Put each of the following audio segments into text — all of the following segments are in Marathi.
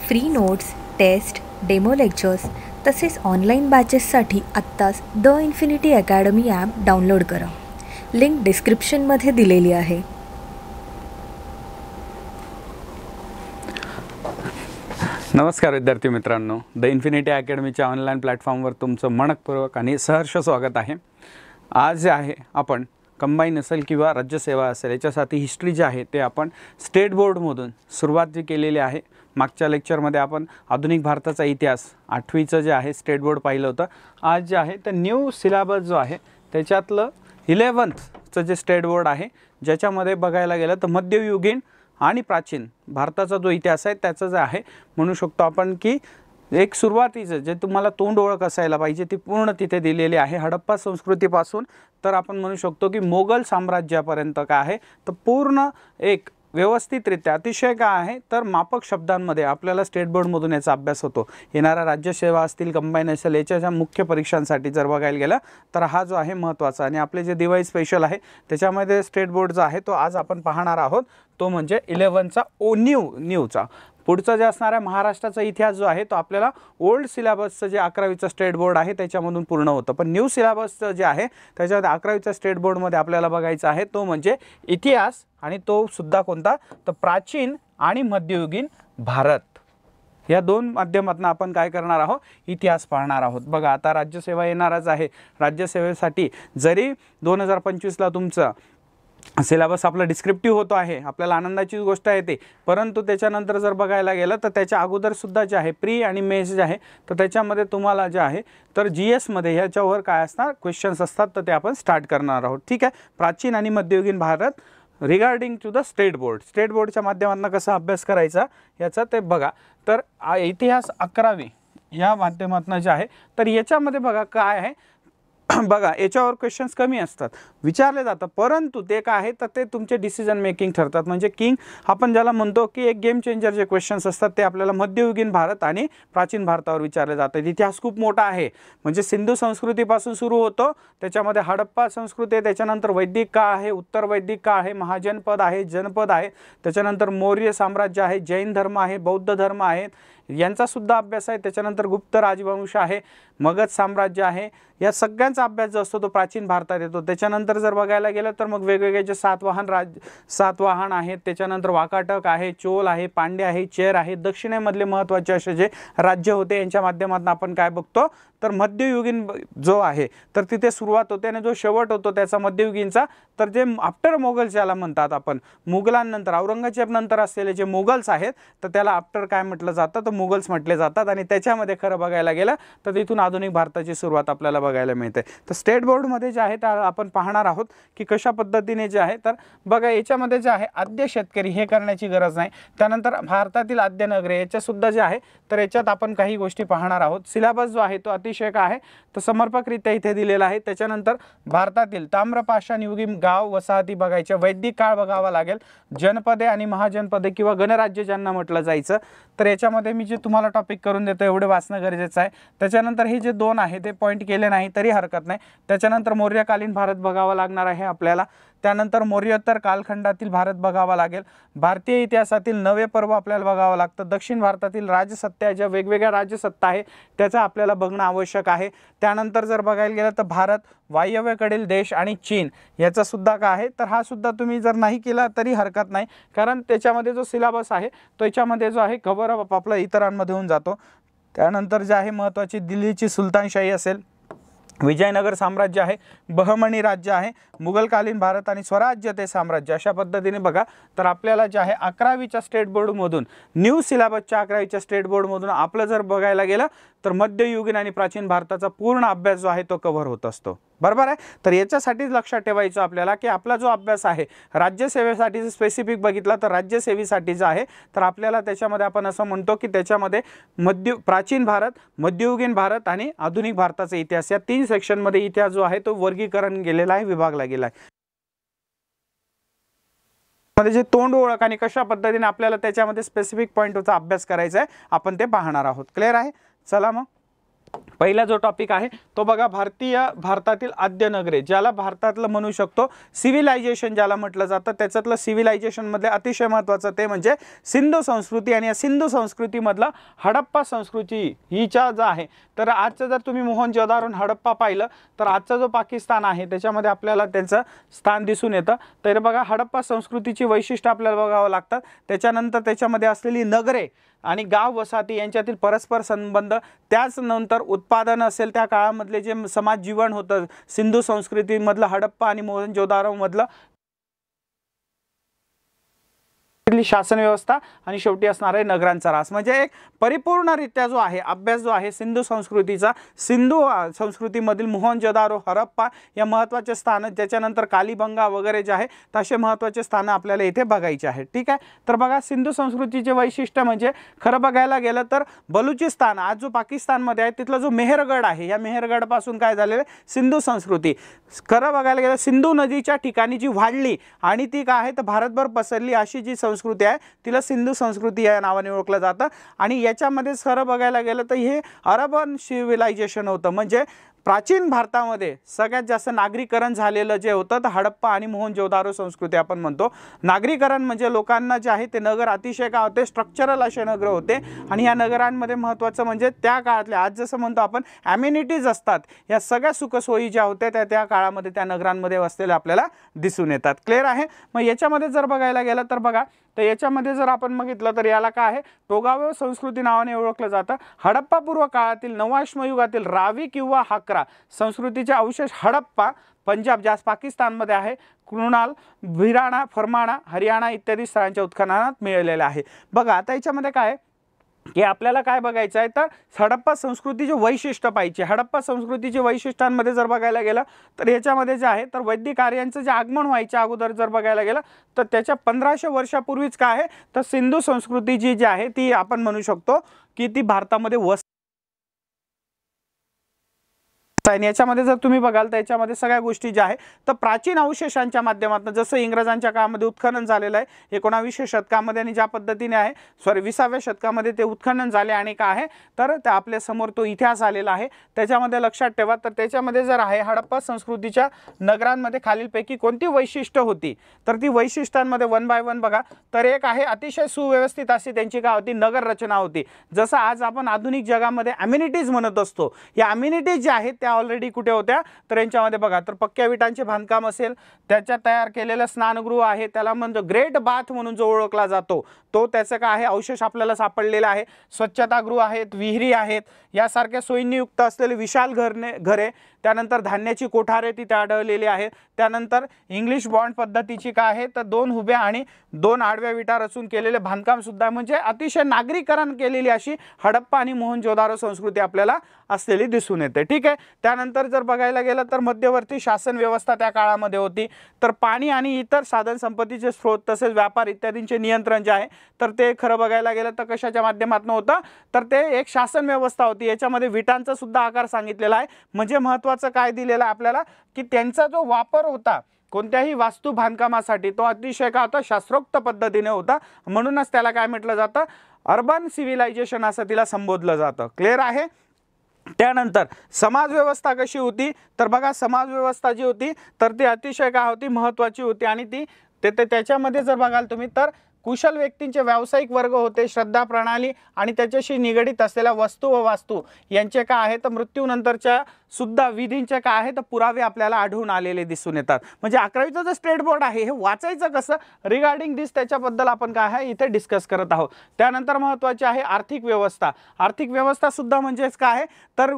Free notes, test, demo lectures तसेच ऑनलाईन बॅचेससाठी आत्ताच the Infinity Academy app download करा. लिंक डिस्क्रिप्शनमध्ये दिलेली आहे. नमस्कार विद्यार्थी मित्रांनो, द इन्फिनिटी अकॅडमीच्या ऑनलाईन प्लॅटफॉर्मवर तुमचं मनपूर्वक आणि सहर्ष स्वागत आहे. आज आहे आपण कंबाईन असेल किंवा राज्यसेवा असेल याच्यासाठी हिस्ट्री जे आहे ते आपण स्टेट बोर्डमधून सुरुवात केलेली आहे. मागच्या लेक्चरमध्ये आपण आधुनिक भारताचा इतिहास 8वीचं जे आहे स्टेट बोर्ड पाहिलं होतं. आज जे आहे तर न्यू सिलेबस जो आहे त्याच्यातलं 11thचं जे स्टेट बोर्ड आहे ज्याच्यामध्ये बघायला गेलं तर मध्ययुगीन आणि प्राचीन भारताचा जो इतिहास आहे त्याचं जे आहे म्हणू शकतो आपण की एक सुरुवातीचं जे तुम्हाला तोंड ओळख असायला पाहिजे ती पूर्ण तिथे दिलेली आहे. हडप्पा संस्कृतीपासून तर आपण म्हणू शकतो की मोगल साम्राज्यापर्यंत काय आहे तर पूर्ण एक व्यवस्थितरित्या अतिशय काय आहे तर मापक शब्दांमध्ये आपल्याला स्टेट बोर्डमधून याचा अभ्यास होतो. येणाऱ्या राज्यसेवा असतील, कंबाईन असेल याच्या मुख्य परीक्षांसाठी जर बघायला गेला तर हा जो आहे महत्त्वाचा. आणि आपले जे दिवाळी स्पेशल आहे त्याच्यामध्ये स्टेट बोर्ड जो आहे तो आज आपण पाहणार आहोत तो म्हणजे 11चा न्यूचा. पुढचं जे असणार आहे महाराष्ट्राचा इतिहास जो आहे तो आपल्याला ओल्ड सिलेबसचं जे 11वीचं स्टेट बोर्ड आहे त्याच्यामधून पूर्ण होतं. पण न्यू सिलेबसचं जे आहे त्याच्यामध्ये 11वीच्या स्टेट बोर्डमध्ये आपल्याला बघायचं आहे तो म्हणजे इतिहास, आणि तो सुद्धा कोणता तर प्राचीन आणि मध्ययुगीन भारत. या दोन माध्यमातून आपण काय करणार आहोत इतिहास पाहणार आहोत. बघा आता राज्यसेवा येणारच आहे. राज्यसेवेसाठी जरी 2025ला तुमचं सिलेबस आपला डिस्क्रिप्टिव्ह होतो आहे, आपल्याला आनंदाची गोष्ट आहे ते, परंतु त्याच्यानंतर जर बघायला गेलं तर त्याच्या अगोदरसुद्धा जे आहे प्री आणि मेन्स जे आहे तर त्याच्यामध्ये तुम्हाला जे आहे तर GSमध्ये ह्याच्यावर काय असणार क्वेश्चन्स असतात तर ते आपण स्टार्ट करणार आहोत. ठीक आहे. प्राचीन आणि मध्ययुगीन भारत regarding to the state board. State बोर्डच्या माध्यमातून कसा अभ्यास करायचा याचा ते बघा. तर इतिहास 11वी या माध्यमातून जे आहे तर याच्यामध्ये बघा काय आहे बघा याच्यावर क्वेश्चन्स कमी असतात विचारले जातात, परंतु ते काय आहे तर ते तुमचे डिसिजन मेकिंग ठरतात. म्हणजे किंग आपण ज्याला म्हणतो की एक गेम चेंजर जे क्वेश्चन्स असतात ते आपल्याला मध्ययुगीन भारत आणि प्राचीन भारतावर विचारले जातात. इतिहास खूप मोठा आहे. म्हणजे सिंधू संस्कृतीपासून सुरू होतो, त्याच्यामध्ये हडप्पा संस्कृती आहे, त्याच्यानंतर वैदिक काळ आहे, उत्तर वैदिक काळ आहे, महाजनपद आहे, जनपद आहे, त्याच्यानंतर मौर्य साम्राज्य आहे, जैन धर्म आहे, बौद्ध धर्म आहे यांचा सुद्धा अभ्यास आहे, त्याच्यानंतर गुप्त राजवंश आहे, मगध साम्राज्य आहे. या सगळ्यांचा अभ्यास जो असतो तो प्राचीन भारतात येतो. त्याच्यानंतर जर बघायला गेलं तर मग वेगवेगळे जे सातवाहन आहेत, त्याच्यानंतर वाकाटक आहे, चोल आहे, पांड्य आहे, चेर आहे, दक्षिणेमधले महत्त्वाचे असे जे राज्य होते यांच्या माध्यमातून आपण काय बघतो तर मध्ययुगीन जो आहे तर तिथे सुरुवात होते आणि जो शेवट होतो त्याचा मध्ययुगीनचा तर जे आफ्टर मोगल्स ज्याला म्हणतात आपण, मुघलांनंतर औरंगजेब नंतर असलेले जे मोगल्स आहेत तर त्याला आफ्टर काय म्हटलं जातं तर मुघल्स म्हटले जातात. आणि त्याच्यामध्ये खरं बघायला गेलं तर तिथून आधुनिक भारताची सुरुवात आपल्याला बघायला मिळते. तर स्टेट बोर्डमध्ये जे आहे तर आपण पाहणार आहोत की कशा पद्धतीने जे आहे तर बघा याच्यामध्ये जे आहे आद्य शेतकरी हे करण्याची गरज नाही. त्यानंतर भारतातील आद्य नगरे याच्यासुद्धा जे आहे तर याच्यात आपण काही गोष्टी पाहणार आहोत. सिलेबस जो आहे तो अतिशय काय आहे तर समर्पकरित्या इथे दिलेला आहे. त्याच्यानंतर भारतातील ताम्रपाषाण युगीन गाव वसाहती बघायच्या, वैदिक काळ बघावा लागेल, जनपदे आणि महाजनपदे किंवा गणराज्य ज्यांना म्हटलं जायचं तर याच्यामध्ये मी जे तुम्हाला टॉपिक करून देतो एवढे वाचणं गरजेचं आहे. त्याच्यानंतर हे जे दोन आहे ते पॉईंट केले नाही तरी हरकत नाही. त्याच्यानंतर मौर्यकालीन भारत बघावा लागणार आहे आपल्याला. त्यानंतर मौर्योत्तर कालखंडातील भारत बघावा लागेल. भारतीय इतिहासातील नवे पर्व आपल्याला बघावं लागतं. दक्षिण भारतातील राजसत्ता ज्या वेगवेगळ्या राजसत्ता आहे त्याचं आपल्याला बघणं आवश्यक आहे. त्यानंतर जर बघायला गेलं तर भारत, वायव्येकडील देश आणि चीन याचा सुद्धा काय आहे तर हा सुद्धा तुम्ही जर नाही केला तरी हरकत नाही, कारण त्याच्यामध्ये जो सिलेबस आहे तो याच्यामध्ये जो आहे कव्हर अप आपला इतरांमध्ये होऊन जातो. त्यानंतर जे आहे महत्त्वाची दिल्लीची सुलतानशाही असेल, विजयनगर साम्राज्य आहे, बहमनी राज्य आहे, मुघलकालीन भारत आणि स्वराज्य ते साम्राज्य. अशा पद्धतीने बघा तर आपल्याला जे आहे 11वीच्या स्टेट बोर्डमधून न्यू सिलेबसच्या 11वीच्या स्टेट बोर्डमधून आपलं जर बघायला गेलं तर मध्ययुगीन आणि प्राचीन भारताचा पूर्ण अभ्यास जो आहे तो कव्हर होत असतो. बरोबर आहे. तर याच्यासाठीच लक्षात ठेवायचं आपल्याला की आपला जो अभ्यास आहे राज्यसेवेसाठी स्पेसिफिक बघितला तर राज्यसेवेसाठी जो आहे तर आपल्याला त्याच्यामध्ये आपण असं म्हणतो की त्याच्यामध्ये प्राचीन भारत, मध्ययुगीन भारत आणि आधुनिक भारताचा इतिहास या 3 सेक्शनमध्ये इतिहास जो आहे तो वर्गीकरण गेलेला आहे, विभागला गेला आहे. मध्ये जे तोंड ओळख आणि कशा पद्धतीने आपल्याला त्याच्यामध्ये स्पेसिफिक पॉईंटचा अभ्यास करायचा आहे आपण ते पाहणार आहोत. क्लिअर आहे. चला मग पहिला जो टॉपिक आहे तो बघा भारतातील आद्य नगरे, ज्याला भारतातलं म्हणू शकतो सिव्हिलायझेशन ज्याला म्हटलं जातं, त्याच्यातलं सिव्हिलायझेशन मध्ये अतिशय महत्त्वाचं ते म्हणजे सिंधू संस्कृती. आणि या सिंधू संस्कृतीमधलं हडप्पा संस्कृती हिच्या जो आहे, तर आजचं जर तुम्ही मोहनजोदारो हडप्पा पाहिलं तर आजचा जो पाकिस्तान आहे त्याच्यामध्ये आपल्याला त्यांचं स्थान दिसून येतं. तर बघा हडप्पा संस्कृतीची वैशिष्ट्य आपल्याला बघावं लागतात. त्याच्यानंतर त्याच्यामध्ये असलेली नगरे आणि गाव वसाहती यांच्यातील परस्पर संबंध, त्याच नंतर उत्पादन असेल त्या काळामधले जे समाज जीवन होतं सिंधू संस्कृतीमधलं हडप्पा आणि मोहनजोदारो मधलं शासन व्यवस्था आणि शेवटी असणार आहे नगरांचा रास. म्हणजे एक परिपूर्णरित्या जो आहे अभ्यास जो आहे सिंधू संस्कृतीचा, सिंधू संस्कृतीमधील मोहनजोदारो हडप्पा या महत्त्वाचे स्थान, त्याच्यानंतर कालीबंगा वगैरे जे आहे तसे महत्त्वाचे स्थान आपल्याला इथे बघायचे आहेत. ठीक आहे. तर बघा सिंधू संस्कृतीचे वैशिष्ट्य म्हणजे खरं बघायला गेलं तर बलुचिस्तान आज जो पाकिस्तानमध्ये आहे तिथला जो मेहरगड आहे, या मेहरगडपासून काय झालेलं सिंधू संस्कृती खरं बघायला गेलं सिंधू नदीच्या ठिकाणी जी वाढली आणि ती काय आहे तर भारतभर पसरली अशी जी संस्कृती आहे तिला सिंधू संस्कृती या नावाने ओळखलं जातं. आणि याच्यामध्ये खरं बघायला गेलं तर हे अर्बन सिव्हिलायझेशन होतं. म्हणजे प्राचीन भारतामध्ये सगळ्यात जास्त नागरीकरण झालेलं जे होतं तर हडप्पा आणि मोहनजोदारो संस्कृती आपण म्हणतो. नागरीकरण म्हणजे लोकांना जे आहे ते नगर अतिशय काय होते स्ट्रक्चरल असे नगर होते. आणि या नगरांमध्ये महत्त्वाचं म्हणजे त्या काळातल्या आज जसं म्हणतो आपण ॲम्युनिटीज असतात, या सगळ्या सुखसोयी ज्या होत्या त्या काळामध्ये त्या नगरांमध्ये वसलेल्या आपल्याला दिसून येतात. क्लिअर आहे. मग याच्यामध्ये जर बघायला गेलं तर बघा तर याच्यामध्ये जर आपण बघितलं तर याला काय आहे टोगावे संस्कृती नावाने ओळखलं जातं. हडप्पा पूर्व काळातील नवाश्मयुगातील रावी किंवा हाकरा संस्कृतीचे अवशेष हडप्पा पंजाब ज्यास पाकिस्तानमध्ये आहे, कुणाल, भिराणा, फरमाणा, हरियाणा इत्यादी स्थळांच्या उत्खननात मिळालेले आहे. बघा आता याच्यामध्ये काय की आपल्याला काय बघायचं आहे तर हडप्पा संस्कृतीचे वैशिष्ट्य पाहिजे. हडप्पा संस्कृतीचे वैशिष्ट्यांमध्ये जर बघायला गेलं तर याच्यामध्ये जे आहे तर वैदिक आर्यांचं जे आगमन व्हायच्या अगोदर जर बघायला गेलं तर त्याच्या 1500 वर्षापूर्वीच काय आहे तर सिंधू संस्कृती जी आहे ती आपण म्हणू शकतो की ती भारतामध्ये आणि याच्यामध्ये जर तुम्ही बघाल तर याच्यामध्ये सगळ्या गोष्टी ज्या आहे तर प्राचीन अवशेषांच्या माध्यमातून जसं इंग्रजांच्या काळामध्ये उत्खनन झालेलं आहे 19व्या शतकामध्ये आणि ज्या पद्धतीने आहे 20व्या शतकामध्ये ते उत्खनन झाले आणि काय आहे तर त्या आपल्या समोर तो इतिहास आलेला आहे. त्याच्यामध्ये लक्षात ठेवा तर त्याच्यामध्ये जर आहे हडप्पा संस्कृतीच्या नगरांमध्ये खालीलपैकी कोणती वैशिष्ट्य होती तर ती वैशिष्ट्यांमध्ये 1 बाय 1 बघा तर एक आहे अतिशय सुव्यवस्थित अशी त्यांची काय होती नगर रचना होती. जसं आज आपण आधुनिक जगामध्ये अम्युनिटीज म्हणत असतो, या अम्युनिटीज ज्या आहेत त्या ऑलरेडी कुठे होत्या तर यांच्यामध्ये बघा तर पक्क्या विटांचे बांधकाम असेल, त्याच्यात तयार केलेलं स्नानगृह आहे त्याला म्हणजे ग्रेट बाथ म्हणून जो ओळखला जातो तो त्याचं काय आहे अवशेष आपल्याला सापडलेला आहे. स्वच्छतागृह आहेत, विहिरी आहेत, यासारख्या सोयींनी युक्त असलेले विशाल घरे, त्यानंतर धान्याची कोठारे तिथे आढळलेली आहे. त्यानंतर इंग्लिश बॉन्ड पद्धतीची काय आहे तर 2 उभ्या आणि 2 आडव्या विटा रचून केलेले बांधकाम सुद्धा म्हणजे अतिशय नागरीकरण केलेली अशी हडप्पा आणि मोहनजोदारो संस्कृती आपल्याला असलेली दिसून येते. ठीक आहे. त्यानंतर जर बघायला गेलं तर मध्यवर्ती शासन व्यवस्था त्या काळामध्ये होती. तर पाणी आणि इतर साधन संपत्तीचे स्रोत तसेच व्यापार इत्यादींचे नियंत्रण जे आहे तर ते खरं बघायला गेलं तर कशाच्या माध्यमातून होतं तर ते एक शासन व्यवस्था होती. याच्यामध्ये विटांचा सुद्धा आकार सांगितलेला आहे. म्हणजे महत्त्वाचं काय दिलेलं आहे आपल्याला की त्यांचा जो वापर होता कोणत्याही वास्तू बांधकामासाठी तो अतिशय काय होता शास्त्रोक्त पद्धतीने होता. म्हणूनच त्याला काय म्हटलं जातं अर्बन सिव्हिलायझेशन असं तिला संबोधलं जातं. क्लिअर आहे. त्यानंतर समाज व्यवस्था कशी होती तर बघा समाज व्यवस्था जी होती तर ती अतिशय काय होती महत्त्वाची होती आणि ती त्याच्यामध्ये जर बघाल तुम्ही तर कुशल व्यक्तींचे व्यावसायिक वर्ग होते, श्रद्धा प्रणाली आणि त्याच्याशी निगडित असलेल्या वस्तू व वास्तू यांचे काय आहे तर मृत्यूनंतरच्या सुद्धा विधींचे काय आहे तर पुरावे आपल्याला आढळून आलेले दिसून येतात. म्हणजे 11वीचं जे स्टेट बोर्ड आहे हे वाचायचं कसं रिगार्डिंग दिस त्याच्याबद्दल आपण काय आहे इथे डिस्कस करत आहोत. त्यानंतर महत्त्वाचे आहे आर्थिक व्यवस्था. आर्थिक व्यवस्था सुद्धा म्हणजेच काय आहे तर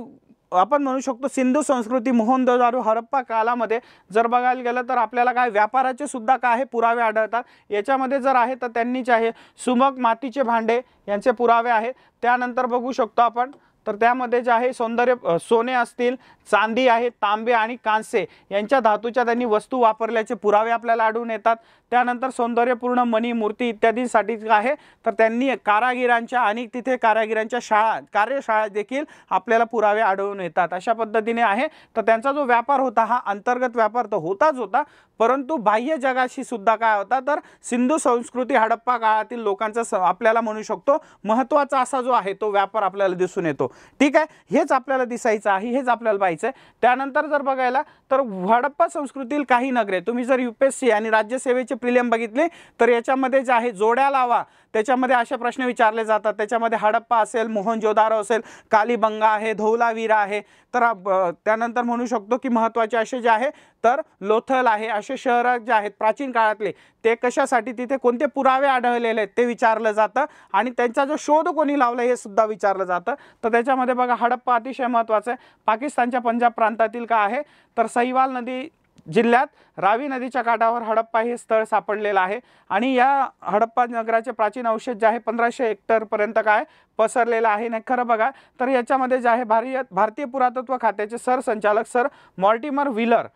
आपण म्हणू शकतो सिंधू संस्कृती मोहनजोदारो हडप्पा काळामध्ये जर बघायला गेलं तर आपल्याला काय व्यापाराचे सुद्धा काय आहे पुरावे आढळतात. याच्यामध्ये जर आहे तर त्यांनी जे आहे सुबक मातीचे भांडे यांचे पुरावे आहेत. त्यानंतर बघू शकतो आपण तर त्यामध्ये जे आहे सौंदर्य सोने असतील, चांदी आहे, तांबे आणि कांसे यांच्या धातूच्या त्यांनी वस्तू वापरल्याचे पुरावे आपल्याला आढळून येतात. त्यानंतर सौंदर्यपूर्ण मणी मूर्ती इत्यादीसाठी काय आहे तर त्यांनी कारागिरांच्या आणि तिथे कारागिरांच्या शाळा कार्यशाळा देखील आपल्याला पुरावे आढळून येतात अशा पद्धतीने आहे. तर त्यांचा जो व्यापार होता हा अंतर्गत व्यापार तर होताच होता, परंतु बाह्य जगाशी सुद्धा काय होता तर सिंधू संस्कृती हडप्पा काळातील लोकांचा आपल्याला म्हणू शकतो महत्त्वाचा असा जो आहे तो व्यापार आपल्याला दिसून येतो. ठीक आहे, हेच आपल्याला दिसायचं आहे, हेच आपल्याला पाहायचं आहे. त्यानंतर जर बघायला तर हडप्पा संस्कृतीतील काही नगरे, तुम्ही जर UPSC आणि राज्यसेवेचे प्रिलिम बघितले तर याच्यामध्ये जे आहे जोड्या लावा त्याच्यामध्ये असे प्रश्न विचारले जातात. त्याच्यामध्ये हडप्पा असेल, मोहनजोदारो असेल, कालीबंगा आहे, धौलावीरा आहे. तर त्यानंतर म्हणू शकतो की महत्त्वाचे असे जे आहे तर लोथल आहे, असे शहर जे आहेत प्राचीन काळातले ते कशासाठी तिथे कोणते पुरावे आढळलेले आहेत ते विचारलं जातं आणि त्यांचा जो शोध कोणी लावला हे सुद्धा विचारलं जातं. तर त्याच्यामध्ये बघा हडप्पा अतिशय महत्त्वाचं आहे. पाकिस्तानच्या पंजाब प्रांतातील काय आहे तर सहिवाल नदी जिल्ह्यात रावी नदीच्या काठावर हडप्पा हे स्थळ सापडलेलं आहे आणि या हडप्पा नगराचे प्राचीन अवशेष जे आहे 1500 हेक्टरपर्यंत काय पसरलेलं आहे. नाही खरं बघा तर याच्यामध्ये जे आहे भारतीय पुरातत्व खात्याचे सरसंचालक सर मॉर्टिमर व्हीलर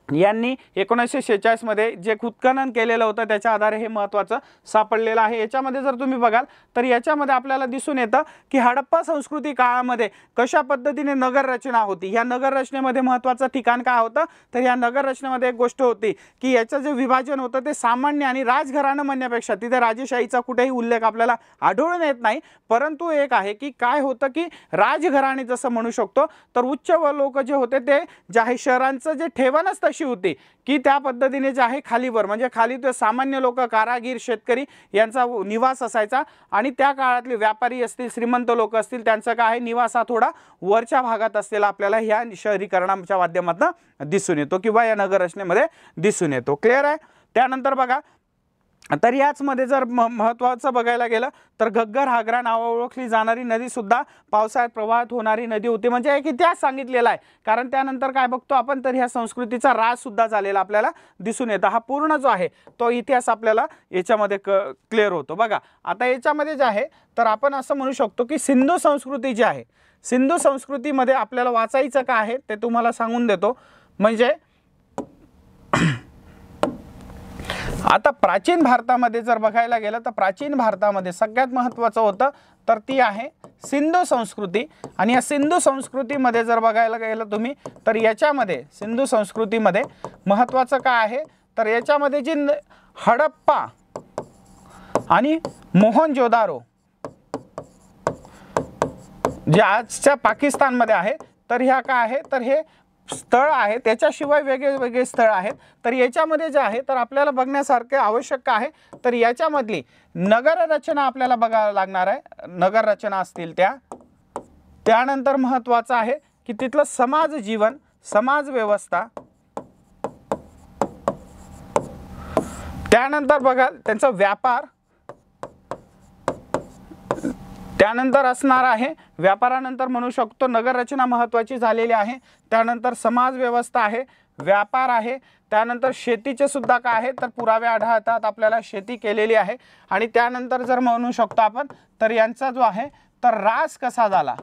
यांनी 1946 मध्ये जे उत्खनन केलेलं होतं त्याच्या आधारे हे महत्त्वाचं सापडलेलं आहे. याच्यामध्ये जर तुम्ही बघाल तर याच्यामध्ये आपल्याला दिसून येतं की हडप्पा संस्कृती काळामध्ये कशा पद्धतीने नगर रचना होती. ह्या नगर रचनेमध्ये महत्त्वाचं ठिकाण काय होतं तर या नगर रचनेमध्ये एक गोष्ट होती की याचं जे विभाजन होतं ते सामान्य आणि राजघराणं म्हणण्यापेक्षा तिथे राजेशाहीचा कुठेही उल्लेख आपल्याला आढळून येत नाही, परंतु एक आहे की काय होतं की राजघराणे जसं म्हणू शकतो तर उच्च व लोक जे होते ते जे आहे शहरांचं जे ठेवण असतं होती की त्या पद्धतीने जे आहे खालीवर म्हणजे खाली ते सामान्य लोक कारागीर शेतकरी यांचा निवास असायचा आणि त्या काळातले व्यापारी असतील श्रीमंत लोक असतील त्यांचा काय आहे निवास हा थोडा वरच्या भागात असलेला आपल्याला ह्या शहरीकरणाच्या माध्यमातून दिसून येतो किंवा या नगर रचनेमध्ये दिसून येतो. क्लिअर आहे. त्यानंतर बघा तर याचमध्ये जर महत्त्वाचं बघायला गेलं तर घग्गर हागरा नावाने ओळखली जाणारी नदी सुद्धा पावसाळ्यात प्रवाहित होणारी नदी होती. म्हणजे एक इतिहास सांगितलेला आहे, कारण त्यानंतर काय बघतो आपण तर ह्या संस्कृतीचा ऱ्हास सुद्धा झालेला आपल्याला दिसून येतो. हा पूर्ण जो आहे तो इतिहास आपल्याला याच्यामध्ये क्लिअर होतो. बघा आता याच्यामध्ये जे आहे तर आपण असं म्हणू शकतो की सिंधू संस्कृती जी आहे सिंधू संस्कृतीमध्ये आपल्याला वाचायचं काय आहे ते तुम्हाला सांगून देतो. म्हणजे आता प्राचीन भारतामध्ये जर बघायला गेलं तर प्राचीन भारतामध्ये सगळ्यात महत्त्वाचं होतं तर ती आहे सिंधू संस्कृती. आणि या सिंधू संस्कृतीमध्ये जर बघायला गेलं तुम्ही तर याच्यामध्ये सिंधू संस्कृतीमध्ये महत्त्वाचं काय आहे तर याच्यामध्ये जी हडप्पा आणि मोहनजोदारो जे आजच्या पाकिस्तानमध्ये आहे तर ह्या काय आहे तर हे स्थळ आहे. त्याच्याशिवाय वेगळे वेगळे स्थळ आहेत. तर याच्यामध्ये जे आहे तर आपल्याला बघण्यासारखे आवश्यक आहे तर याच्यामधली नगर रचना आपल्याला बघायला लागणार आहे. नगर रचना असतील त्यानंतर महत्त्वाचं आहे की तिथलं समाज जीवन समाज व्यवस्था, त्यानंतर बघा त्यांचा व्यापार, त्यानंतर असणार आहे व्यापारानंतर म्हणू शकतो नगर रचना महत्त्वाची झालेली आहे. त्यानंतर समाज व्यवस्था आहे, व्यापार आहे, त्यानंतर शेतीचे सुद्धा काय आहे तर पुरावे आढळतात आपल्याला शेती केलेली आहे. आणि त्यानंतर जर म्हणू शकतो आपण तर यांचा जो आहे तर ऱ्हास कसा झाला,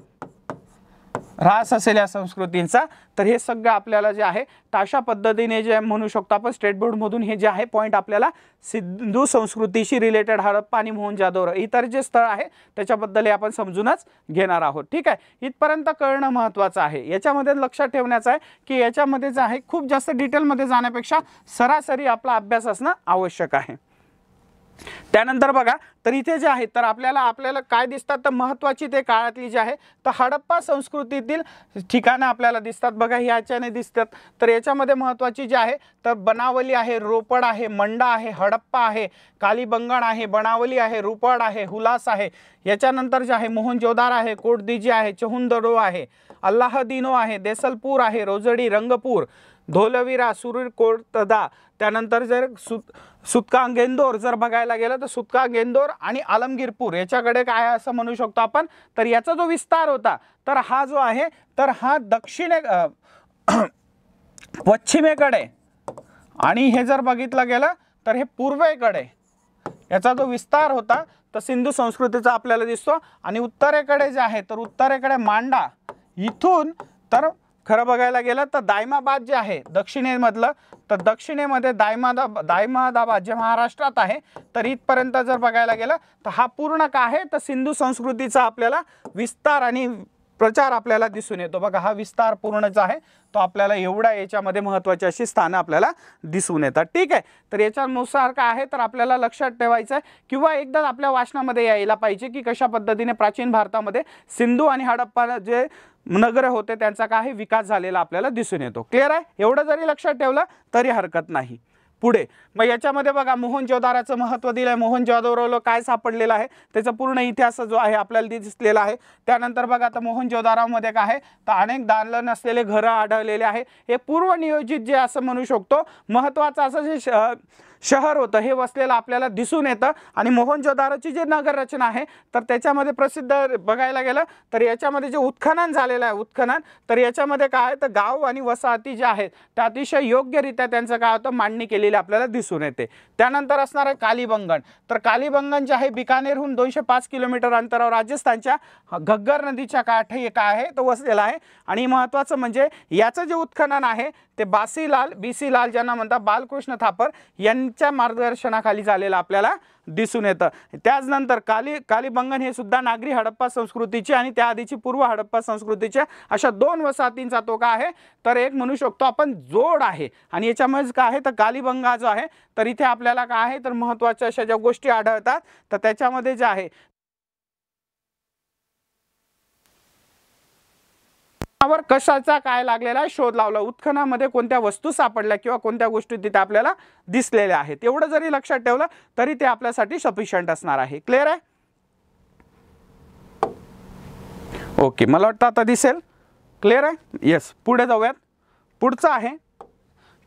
ऱ्हास असेल या संस्कृतींचा, तर हे सगळं आपल्याला जे आहे तर अशा पद्धतीने जे म्हणू शकतो आपण स्टेट बोर्डमधून हे जे आहे पॉईंट आपल्याला सिंधू संस्कृतीशी रिलेटेड हडप्पा आणि मोहनजोदारो इतर जे स्थळ आहे त्याच्याबद्दल आपण समजूनच घेणार आहोत. ठीक आहे, इथपर्यंत कळणं महत्त्वाचं आहे. याच्यामध्ये लक्षात ठेवण्याचं आहे की याच्यामध्ये जे आहे खूप जास्त डिटेलमध्ये जाण्यापेक्षा सरासरी आपला अभ्यास असणं आवश्यक आहे. त्यानंतर बघा तर इथे जे आहे तर आपल्याला काय दिसतात तर महत्त्वाची ते काळातली जी आहे तर हडप्पा संस्कृतीतील ठिकाणं आपल्याला दिसतात. बघा ह्याच्याने दिसतात तर याच्यामध्ये महत्त्वाची जी आहे तर बनावली आहे, रोपड आहे, मंडा आहे, हडप्पा आहे, कालीबंगण आहे, बनावली आहे, रुपड आहे, हुलास आहे. याच्यानंतर जे आहे मोहनजोदारो आहे, कोटदीजी आहे, चहुंदरो आहे, अल्लाहदीनो आहे, देसलपूर आहे, रोजडी, रंगपूर, धोलवीरा, सुरीरकोटदा. त्यानंतर जर सुतकांगेंदोर जर बघायला गेलं तर सुतकांगेंदोर आणि आलमगीरपूर याच्याकडे काय असं म्हणू शकतो आपण तर याचा जो विस्तार होता तर हा जो आहे तर हा पश्चिमेकडे आणि हे जर बघितलं गेलं तर हे पूर्वेकडे याचा जो विस्तार होता तर सिंधू संस्कृतीचा आपल्याला दिसतो. आणि उत्तरेकडे जे आहे तर उत्तरेकडे मांडा इथून तर खरं बघायला गेलं तर दायमाबाद जे आहे दक्षिणेमधलं, तर दक्षिणेमध्ये दायमाबाद जे महाराष्ट्रात आहे, तर इथपर्यंत जर बघायला गेलं तर हा पूर्ण काय आहे तर सिंधू संस्कृतीचा आपल्याला विस्तार आणि प्रचार आपल्याला दिसून येतो। बघा हा विस्तार पूर्णच आहे तो आपल्याला एवढा याच्यामध्ये महत्त्वाची अशी स्थानं आपल्याला दिसून येतात। ठीक आहे, तर याच्यानुसार काय आहे तर आपल्याला लक्षात ठेवायचं आहे किंवा एकदा आपल्या वाचनामध्ये यायला पाहिजे की कशा पद्धतीने प्राचीन भारतामध्ये सिंधू आणि हडप्पा जे नगर होते त्यांचा काय विकास झालेला आपल्याला दिसून येतो। क्लिअर आहे, एवढं जरी लक्षात ठेवलं तरी हरकत नाही। पुढे मग याच्यामध्ये बघा मोहनजोदारोचं महत्त्व दिलं आहे। मोहनजोदारोला काय सापडलेलं आहे त्याचा पूर्ण इतिहास जो आहे आपल्याला दिसलेला आहे। त्यानंतर बघा आता मोहनजोदारोमध्ये काय आहे तर अनेक दालन असलेले घरं आढळलेले आहे। हे पूर्वनियोजित जे असं म्हणू शकतो महत्त्वाचं असं जे शहर होतं हे वसलेलं आपल्याला दिसून येतं। आणि मोहनजोदारोची जी नगर रचना आहे तर त्याच्यामध्ये प्रसिद्ध बघायला गेलं तर याच्यामध्ये जे उत्खनन झालेलं आहे उत्खनन, तर याच्यामध्ये काय आहे तर गाव आणि वसाहती ज्या आहेत त्या अतिशय योग्यरित्या त्यांचं काय होतं मांडणी केलेली आपल्याला दिसून येते। त्यानंतर असणार आहे कालीबंगन, तर कालीबंगन जे आहे बिकानेरहून 205 किलोमीटर अंतरावर राजस्थानच्या घग्गर नदीच्या काठी काय आहे तो वसलेला आहे। आणि महत्त्वाचं म्हणजे याचं जे उत्खनन आहे ते BC लाल ज्यांना म्हणतात बालकृष्ण थापर यांच्या मार्गदर्शनाखाली झालेलं आपल्याला दिसून येतं। त्याचनंतर कालीबंगन हे सुद्धा नागरी हडप्पा संस्कृतीची आणि त्याआधीची पूर्व हडप्पा संस्कृतीच्या अशा दोन वसाहतींचा तो काय आहे तर एक म्हणू शकतो आपण जोड आहे। आणि याच्यामध्ये काय आहे तर कालीबंगा जो आहे तर इथे आपल्याला काय आहे तर महत्त्वाच्या अशा ज्या गोष्टी आढळतात तर त्याच्यामध्ये जे आहे कशाचा काय लागलेला आहे शोध लावला, उत्खनामध्ये कोणत्या वस्तू सापडल्या किंवा कोणत्या गोष्टी तिथे आपल्याला दिसलेल्या आहेत एवढं जरी लक्षात ठेवलं तरी ते आपल्यासाठी सफिशियंट असणार आहे। क्लिअर आहे, ओके, मला वाटतं आता दिसेल। क्लिअर आहे, येस, पुढे जाऊयात। पुढचं आहे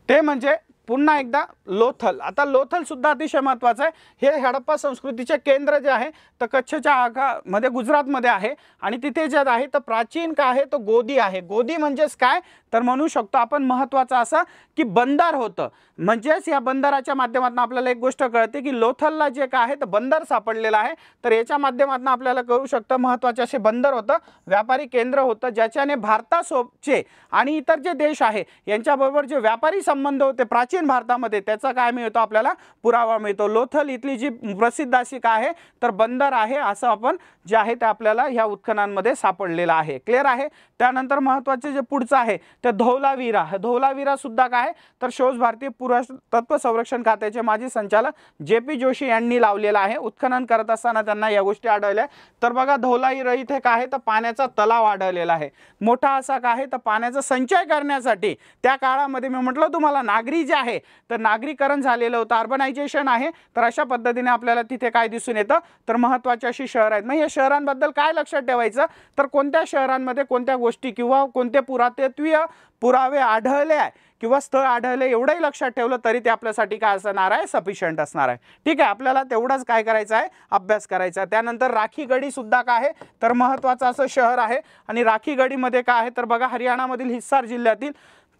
ते म्हणजे पुन्हा एकदा लोथल। आता लोथल सुद्धा अतिशय महत्त्वाचं आहे। हे हडप्पा संस्कृतीचे केंद्र जे आहे तर कच्छच्या आगामध्ये गुजरातमध्ये आहे आणि तिथे जे आहे तर प्राचीन काय आहे तो गोदी आहे। गोदी म्हणजेच काय तर म्हणू शकतो आपण महत्त्वाचं असं की बंदर होतं। म्हणजेच या बंदराच्या माध्यमातून आपल्याला एक गोष्ट कळते की लोथलला जे काय आहे तर बंदर सापडलेलं आहे, तर याच्या माध्यमातून आपल्याला कळू शकतं महत्त्वाचे असे बंदर होतं, व्यापारी केंद्र होतं ज्याच्याने भारतासोबतचे आणि इतर जे देश आहे यांच्याबरोबर जे व्यापारी संबंध होते प्राचीन भारतामध्ये त्याचा काय मिळतो आपल्याला पुरावा मिळतो। लोथल इथली जी प्रसिद्ध अशी काय आहे तर बंदर आहे असं आपण जे आहे ते आपल्याला ह्या उत्खननांमध्ये सापडलेलं आहे। क्लिअर आहे, त्यानंतर महत्त्वाचे जे पुढचं आहे ते धौलावीरा। धौलावीरा सुद्धा काय तर शोध भारतीय पुरातत्व संरक्षण खात्याचे माजी संचालक JP जोशी यांनी लावलेला आहे। उत्खनन करत असताना त्यांना या गोष्टी आढळल्या। तर बघा धौलावीरा इथे काय आहे तर पाण्याचा तलाव आढळलेला आहे मोठा असा काय आहे तर पाण्याचा संचय करण्यासाठी त्या काळामध्ये मी म्हटलं तुम्हाला नागरी जे आहे तर नागरीकरण झालेलं होतं, अर्बनायझेशन आहे। तर अशा पद्धतीने आपल्याला तिथे काय दिसून येतं तर महत्त्वाची अशी शहर आहेत। मग या शहरांबद्दल काय लक्षात ठेवायचं तर कोणत्या शहरांमध्ये कोणत्या गोष्टी किंवा कोणते पुरातत्वीय पुरावे आढळले आहे किंवा स्थळ आढळले एवढंही लक्षात ठेवलं तरी ते आपल्यासाठी काय असणार आहे सफिशियंट असणार आहे। ठीक आहे, आपल्याला तेवढाच काय करायचं आहे अभ्यास करायचा आहे। त्यानंतर राखीगढी सुद्धा काय आहे तर महत्त्वाचं असं शहर आहे आणि राखीगढीमध्ये काय आहे तर बघा हरियाणामधील हिसार जिल्ह्यातील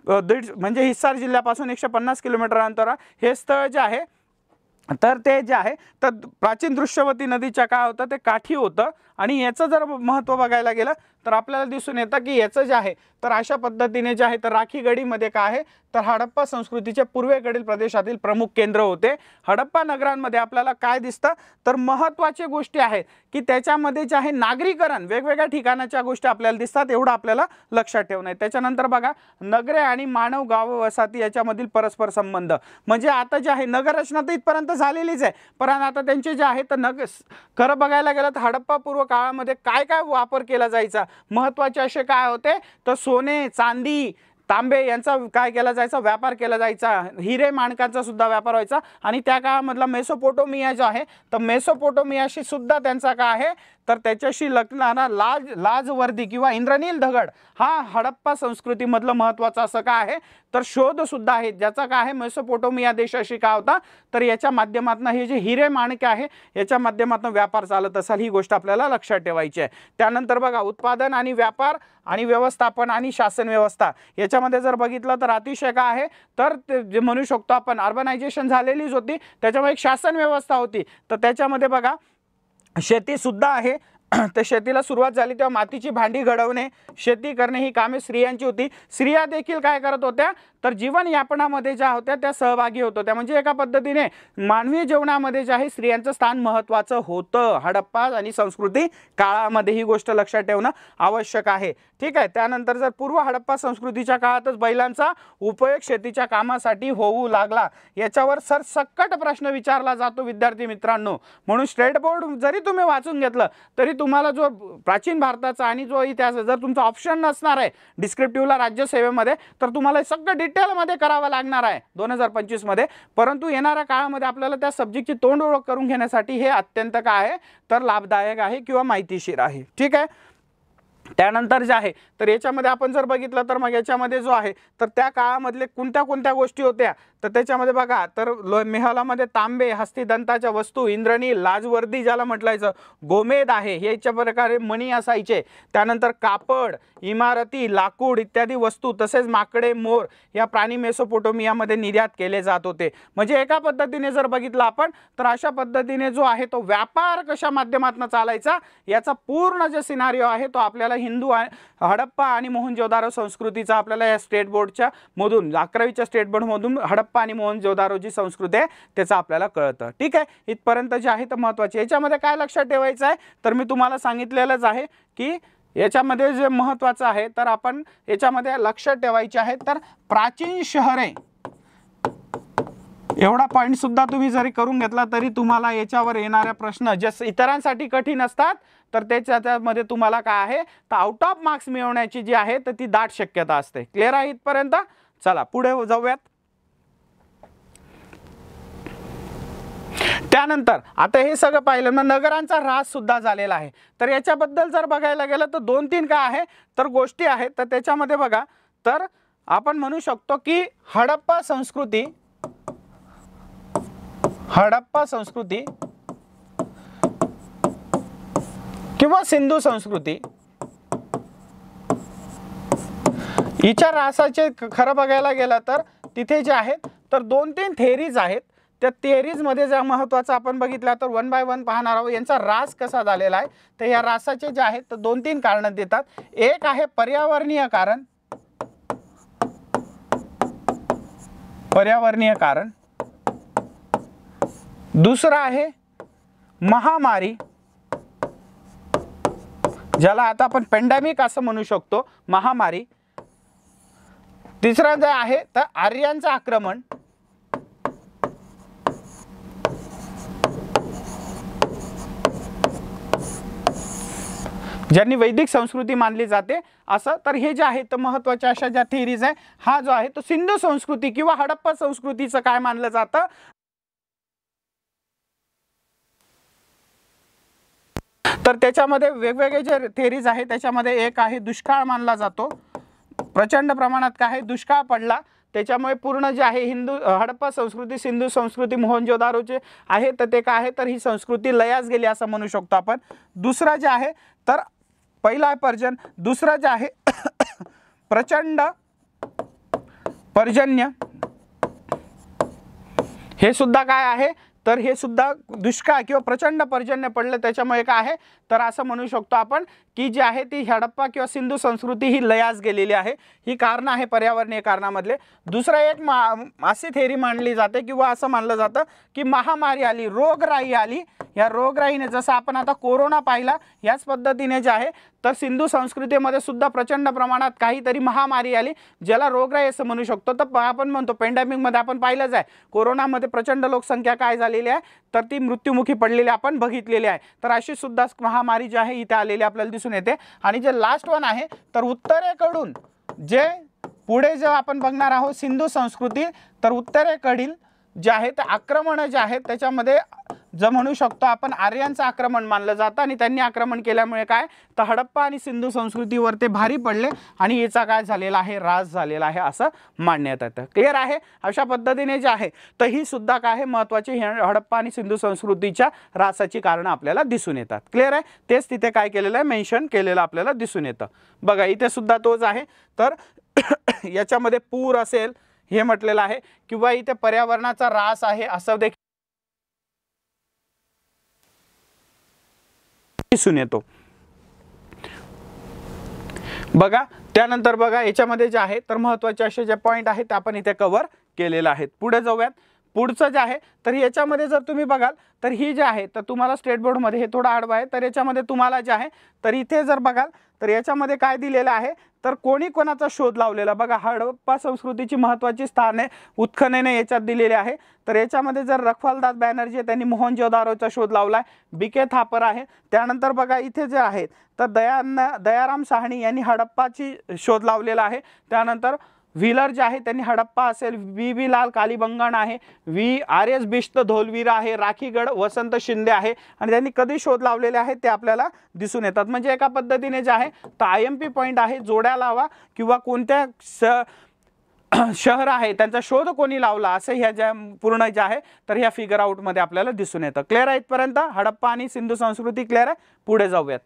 म्हणजे हिसार जिल्ह्यापासून 150 किलोमीटर अंतरावर हे स्थळ जे आहे तर ते जे आहे तर प्राचीन दृश्यवती नदीच्या काय होतं ते काठी होतं। आणि याचं जर महत्त्व बघायला गेलं तर आपल्याला दिसून येतं की याचं जे आहे तर अशा पद्धतीने जे आहे तर राखीगढीमध्ये काय आहे तर हडप्पा संस्कृतीचे पूर्वेकडील प्रदेशातील प्रमुख केंद्र होते। हडप्पा नगरांमध्ये आपल्याला काय दिसतं तर महत्त्वाच्या गोष्टी आहेत की त्याच्यामध्ये जे आहे नागरीकरण वेगवेगळ्या ठिकाणाच्या गोष्टी आपल्याला दिसतात एवढं आपल्याला लक्षात ठेवणं आहे। त्याच्यानंतर बघा नगरे आणि मानव गाव वसाहती याच्यामधील परस्पर संबंध, म्हणजे आता जे आहे नगररचना तर इथपर्यंत झालेलीच आहे पण आता त्यांचे जे आहे तर खरं बघायला गेलं तर हडप्पा पूर्व काळामध्ये काय काय वापर केला जायचा महत्त्वाचे असे काय होते तर सोने चांदी तांबे यांचा काय केला जायचा व्यापार केला जायचा, हिरे माणकांचा सुद्धा व्यापार व्हायचा। आणि त्या काळामधला मेसोपोटोमिया जो आहे तर मेसोपोटोमियाशी सुद्धा त्यांचा काय आहे तर त्याच्याशी लगणारा लाजवर्दी किंवा इंद्रनील दगड हा हडप्पा संस्कृतीमधलं महत्त्वाचं असं काय आहे तर शोध सुद्धा आहे ज्याचा काय आहे मेसोपोटोमिया देशाशी काय होता तर याच्या माध्यमातून हे जे हिरे माणके आहे याच्या माध्यमातून व्यापार चालत असेल ही गोष्ट आपल्याला लक्षात ठेवायची आहे। त्यानंतर बघा उत्पादन आणि व्यापार आणि व्यवस्थापन आणि शासन व्यवस्था याच्यामध्ये जर बघितलं तर अतिशय काय आहे तर जे म्हणू शकतो आपण अर्बनायझेशन झालेलीच होती, त्याच्यामुळे एक शासन व्यवस्था होती। तर त्याच्यामध्ये बघा शेती सुद्धा आहे तर शेतीला सुरुवात झाली तेव्हा मातीची भांडी घडवणे, शेती करणे ही कामे स्त्रियांची होती. स्त्रिया देखील काय करत होत्या, तर जीवनयापनामध्ये ज्या होत्या त्या सहभागी होत होत्या. म्हणजे एका पद्धतीने मानवी जीवनामध्ये जे आहे स्त्रियांचं स्थान महत्त्वाचं होतं. हडप्पा आणि संस्कृती काळामध्ये ही गोष्ट लक्षात ठेवणं आवश्यक आहे. ठीक आहे. त्यानंतर जर पूर्व हडप्पा संस्कृतीच्या काळातच बैलांचा उपयोग शेतीच्या कामासाठी होऊ लागला. याच्यावर सरसकट प्रश्न विचारला जातो विद्यार्थी मित्रांनो. म्हणून स्टेट बोर्ड जरी तुम्ही वाचून घेतलं तरी तुम्हाला जो प्राचीन भारताचा आणि जो इतिहास जर तुमचा ऑप्शन नसणार आहे डिस्क्रिप्टिव्हला राज्यसेवेमध्ये, तर तुम्हाला सगळं डिटेलमध्ये करावं लागणार आहे 2025 मध्ये. परंतु येणाऱ्या काळामध्ये आपल्याला त्या सब्जेक्टची तोंड ओळख करून घेण्यासाठी हे अत्यंत काय आहे तर लाभदायक आहे किंवा माहितीशीर आहे. ठीक आहे. त्यानंतर जे आहे तर याच्यामध्ये आपण जर बघितलं तर मग याच्यामध्ये जो आहे तर त्या काळामधले कोणत्या कोणत्या गोष्टी होत्या तर त्याच्यामध्ये बघा तर मेहलामध्ये तांबे, हस्तिदंताच्या वस्तू, इंद्रणी, लाजवर्दी ज्याला म्हटलायचं, गोमेद आहे याच्या प्रकारे मणी असायचे. त्यानंतर कापड, इमारती, लाकूड इत्यादी वस्तू, तसेच माकडे, मोर या प्राणी मेसोपोटेमियामध्ये निर्यात केले जात होते. म्हणजे एका पद्धतीने जर बघितलं आपण तर अशा पद्धतीने जो आहे तो व्यापार कशा माध्यमातून चालायचा याचा पूर्ण जे सिनारिओ आहे तो आपल्याला हिंदू हडप्पा आणि मोहनजोदारो संस्कृतीचा आपल्याला या स्टेट बोर्डच्या मधून 11वीच्या स्टेट बोर्ड मधून हडप्पा आणि मोहनजोदारो जी संस्कृती आहे त्याचं आपल्याला कळतं. ठीक आहे. इथपर्यंत जे आहे तर महत्त्वाचे. याच्यामध्ये काय लक्षात ठेवायचं आहे तर मी तुम्हाला सांगितलेलंच आहे की याच्यामध्ये जे महत्त्वाचं आहे तर आपण याच्यामध्ये लक्षात ठेवायचे आहे तर प्राचीन शहरे एवढा पॉईंट सुद्धा तुम्ही जरी करून घेतला तरी तुम्हाला याच्यावर येणाऱ्या प्रश्न जे इतरांसाठी कठीण असतात तर त्याच्यामध्ये तुम्हाला काय आहे तर आउट ऑफ मार्क्स मिळवण्याची जी आहे तर ती दाट शक्यता असते. क्लिअर आहे इथपर्यंत. चला पुढे जाऊयात. त्यानंतर आता हे सगळं पाहिलं मग नगरांचा ऱ्हास सुद्धा झालेला आहे. तर याच्याबद्दल जर बघायला गेलं तर 2-3 काय आहे तर गोष्टी आहेत. तर त्याच्यामध्ये बघा तर आपण म्हणू शकतो की हडप्पा संस्कृती किंवा सिंधू संस्कृती हिच्या ऱ्हासाचे खरं बघायला गेलं तर तिथे जे आहेत तर 2-3 थेरीज आहेत. त्या थिअरीज मध्ये जर महत्त्वाचं आपण बघितलं तर 1 बाय 1 पाहणार आहोत यांचा ऱ्हास कसा झालेला आहे. तर या ऱ्हासाचे जे आहेत तर 2-3 कारण देतात. एक आहे पर्यावरणीय कारण, दुसरा आहे महामारी ज्याला आता आपण पेंडेमिक असं म्हणू शकतो, महामारी. तिसरा जे आहे तर आर्यांचं आक्रमण, ज्यांनी वैदिक संस्कृती मानली जाते असं. तर हे जे आहे तर महत्त्वाच्या अशा ज्या थिअरीज आहे हा जो आहे तो सिंधू संस्कृती किंवा हडप्पा संस्कृतीचं काय मानलं जातं तर त्याच्यामध्ये वेगवेगळे जे थिअरीज आहे त्याच्यामध्ये एक आहे दुष्काळ मानला जातो. प्रचंड प्रमाणात काय आहे दुष्काळ पडला त्याच्यामुळे पूर्ण जे आहे हडप्पा संस्कृती, सिंधू संस्कृती, मोहनजोदारोचे आहे तर ते काय आहे तर ही संस्कृती लयास गेली असं म्हणू शकतो आपण. दुसरा जे आहे तर पहिला आहे पर्जन, दुसरा जे आहे प्रचंड पर्जन्य, हे सुद्धा काय आहे तर हे सुद्धा दुष्काळ किंवा प्रचंड पर्जन्य पडलं त्याच्यामुळे काय आहे तर असं म्हणू शकतो आपण की जी आहे ती हडप्पा किंवा सिंधू संस्कृती ही लयास गेलेली आहे. ही कारण आहे पर्यावरणीय कारणामधले. दुसरा एक अशी थेरी मांडली जाते किंवा असं मानलं जातं की महामारी आली, रोगराई आली. या रोगराईने जसं आपण आता कोरोना पाहिला याच पद्धतीने जे आहे तर सिंधू संस्कृतीमध्ये सुद्धा प्रचंड प्रमाणात काहीतरी महामारी आली ज्याला रोगराई असं म्हणू शकतो. तर आपण म्हणतो पेंडेमिकमध्ये आपण पाहिलंच आहे कोरोनामध्ये प्रचंड लोकसंख्या काय झालेली आहे तर ती मृत्युमुखी पडलेली आपण बघितलेली आहे. तर अशी सुद्धा महामारी जी आहे इथे आलेली आपल्याला दिसून येते. आणि जे लास्ट वन आहे तर उत्तरेकडून जे पुढे जेव्हा आपण बघणार आहोत सिंधू संस्कृती तर उत्तरेकडील जे आहे ते आक्रमण जे आहेत त्याच्यामध्ये जे म्हणू शकतो आपण आर्यांचं आक्रमण मानलं जातं आणि त्यांनी आक्रमण केल्यामुळे काय तर हडप्पा आणि सिंधू संस्कृतीवर ते भारी पडले आणि याचा काय झालेला आहे ऱ्हास झालेला आहे असं मानण्यात येतं. क्लिअर आहे. अशा पद्धतीने जे आहे तर ही सुद्धा काय आहे महत्त्वाची हडप्पा आणि सिंधू संस्कृतीच्या ऱ्हासाची कारणं आपल्याला दिसून येतात. क्लिअर आहे. तेच तिथे काय केलेलं आहे मेन्शन केलेलं आपल्याला दिसून येतं. बघा इथे सुद्धा तोच आहे. तर याच्यामध्ये पूर असेल हे म्हटलेलं आहे किंवा इथे पर्यावरणाचा ऱ्हास आहे असं देखील दिसून येतो. बघा त्यानंतर बघा याच्यामध्ये जे आहे तर महत्त्वाचे असे जे पॉईंट आहेत ते आपण इथे कव्हर केलेले आहेत. पुढे जाऊयात. पुढचं जे आहे तर याच्यामध्ये जर तुम्ही बघाल तर ही जे आहे तर तुम्हाला स्टेट बोर्डमध्ये हे थोडं आडवं आहे, तर याच्यामध्ये तुम्हाला जे आहे तर इथे जर बघाल तर याच्यामध्ये काय दिलेलं आहे तर कोणी कोणाचा शोध लावलेला. बघा हडप्पा संस्कृतीची महत्त्वाची स्थाने उत्खनने याच्यात दिलेली आहे. तर याच्यामध्ये जर रखवालदास बॅनर्जी त्यांनी मोहनजोदारोचा शोध लावला आहे, बी.के. थापर आहे. त्यानंतर बघा इथे जे आहेत तर दयाराम साहनी यांनी हडप्पाची शोध लावलेला आहे. त्यानंतर व्हीलर जे आहे त्यांनी हडप्पा असेल, व्ही लाल कालीबंगन आहे, आर.एस. बिष्ट धोलवीर आहे, राखीगड वसंत शिंदे आहे आणि त्यांनी कधी शोध लावलेले आहेत ते आपल्याला दिसून येतात. म्हणजे एका पद्धतीने जे आहे तर IMP पॉईंट आहे, जोड्या लावा किंवा कोणत्या शहर आहे त्यांचा शोध कोणी लावला असं ह्या ज्या पूर्ण जे आहे तर ह्या फिगर आउटमध्ये आपल्याला दिसून येतं. क्लिअर आहे इथपर्यंत? हडप्पा आणि सिंधू संस्कृती क्लिअर आहे. पुढे जाऊयात.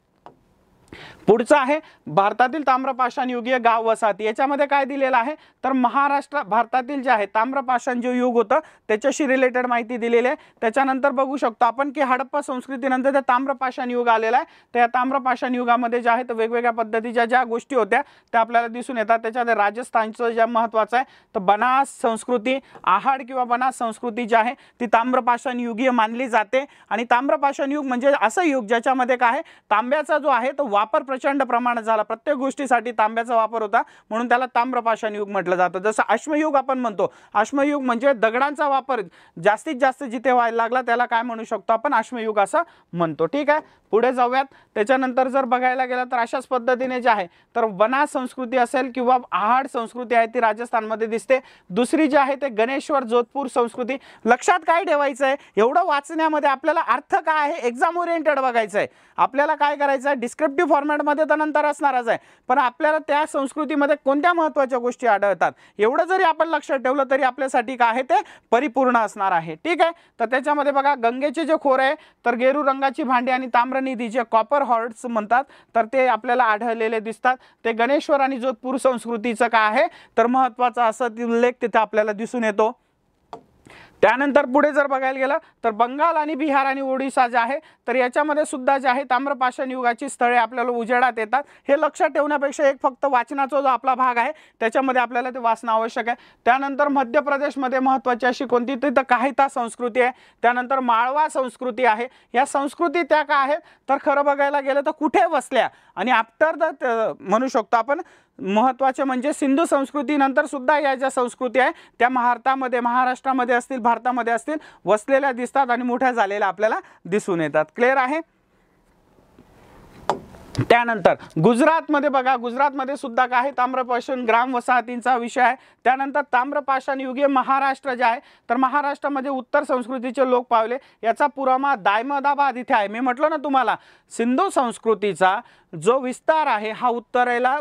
पुढचं आहे भारतातील ताम्रपाषाण युगीय गाव वसाहती. याच्यामध्ये काय दिलेलं आहे तर महाराष्ट्र भारतातील जे आहे ताम्रपाषाण जे युग होतं त्याच्याशी रिलेटेड माहिती दिलेली आहे. त्याच्यानंतर बघू शकतो आपण की हडप्पा संस्कृतीनंतर ते ताम्रपाषाण युग आलेला आहे. त्या ताम्रपाषाण युगामध्ये जे आहे तर वेगवेगळ्या पद्धतीच्या ज्या गोष्टी होत्या त्या आपल्याला दिसून येतात. त्याच्यामध्ये राजस्थानचं जे महत्त्वाचं आहे तर बनास संस्कृती, आहाड किंवा बनास संस्कृती जी आहे ती ताम्रपाषाण युगीय मानली जाते. आणि ताम्रपाषाण युग म्हणजे असं युग ज्याच्यामध्ये काय आहे तांब्याचा जो आहे तो वापर प्रचंड प्रमाणात झाला. प्रत्येक गोष्टीसाठी तांब्याचा वापर होता म्हणून त्याला ताम्रपाषाण युग म्हटलं जातं. जसं अश्मयुग आपण म्हणतो, अश्मयुग म्हणजे दगडांचा वापर जास्तीत जास्त जिथे व्हायला लागला त्याला काय म्हणू शकतो आपण अश्मयुग असं म्हणतो. ठीक आहे. पुढे जाऊयात. त्याच्यानंतर जर बघायला गेलं तर अशाच पद्धतीने जे आहे तर बनास संस्कृती असेल किंवा आहाड संस्कृती आहे ती राजस्थानमध्ये दिसते. दुसरी जी आहे ते गणेश्वर जोधपूर संस्कृती. लक्षात काय ठेवायचं आहे एवढं वाचण्यामध्ये आपल्याला अर्थ काय आहे एक्झाम ओरिएंटेड बघायचं आहे. आपल्याला काय करायचं आहे डिस्क्रिप्टिव्ह फॉर्मॅटमध्ये तर नंतर असणारच आहे, पण आपल्याला त्या संस्कृतीमध्ये कोणत्या महत्त्वाच्या गोष्टी आढळतात एवढं जरी आपण लक्षात ठेवलं तरी आपल्यासाठी काय आहे ते परिपूर्ण असणार आहे. ठीक आहे. तर त्याच्यामध्ये बघा गंगेचे जे खोरे आहे तर गेरू रंगाची भांडी आणि ताम्रनिधी जे कॉपर हॉर्ड्स म्हणतात तर ते आपल्याला आढळलेले दिसतात. ते गणेश्वर आणि जोधपूर संस्कृतीचं काय आहे तर महत्त्वाचा असा उल्लेख तिथे आपल्याला दिसून येतो. त्यानंतर पुढे जर बघायला गेलं तर बंगाल आणि बिहार आणि ओडिशा जे आहे तर याच्यामध्ये सुद्धा जे आहे ताम्रपाषाण युगाची स्थळे आपल्याला उजेडात येतात. हे लक्षात ठेवण्यापेक्षा एक फक्त वाचनाचा जो आपला भाग आहे त्याच्यामध्ये आपल्याला ते वाचणं आवश्यक आहे. त्यानंतर मध्य प्रदेशमध्ये महत्त्वाची अशी कोणती तर काहिता संस्कृती आहे. त्यानंतर माळवा संस्कृती आहे. या संस्कृती त्या काय आहेत तर खरं बघायला गेलं तर कुठे वसल्या आणि आफ्टर द म्हणू शकतो आपण महत्त्वाचे म्हणजे सिंधू संस्कृतीनंतर सुद्धा या ज्या संस्कृती आहे त्या महाराष्ट्रामध्ये असतील भारतामध्ये असतील वसलेल्या दिसतात आणि मोठ्या झालेल्या आपल्याला दिसून येतात. क्लिअर आहे. त्यानंतर गुजरातमध्ये बघा गुजरातमध्ये सुद्धा काय ताम्रपाषाण ग्राम वसाहतींचा विषय आहे. त्यानंतर ताम्रपाषाण युगीय महाराष्ट्र जे आहे तर महाराष्ट्रामध्ये उत्तर संस्कृतीचे लोक पावले याचा पुरावा दायमदाबाद इथे आहे. मी म्हटलं ना तुम्हाला सिंधू संस्कृतीचा जो विस्तार आहे हा उत्तरेला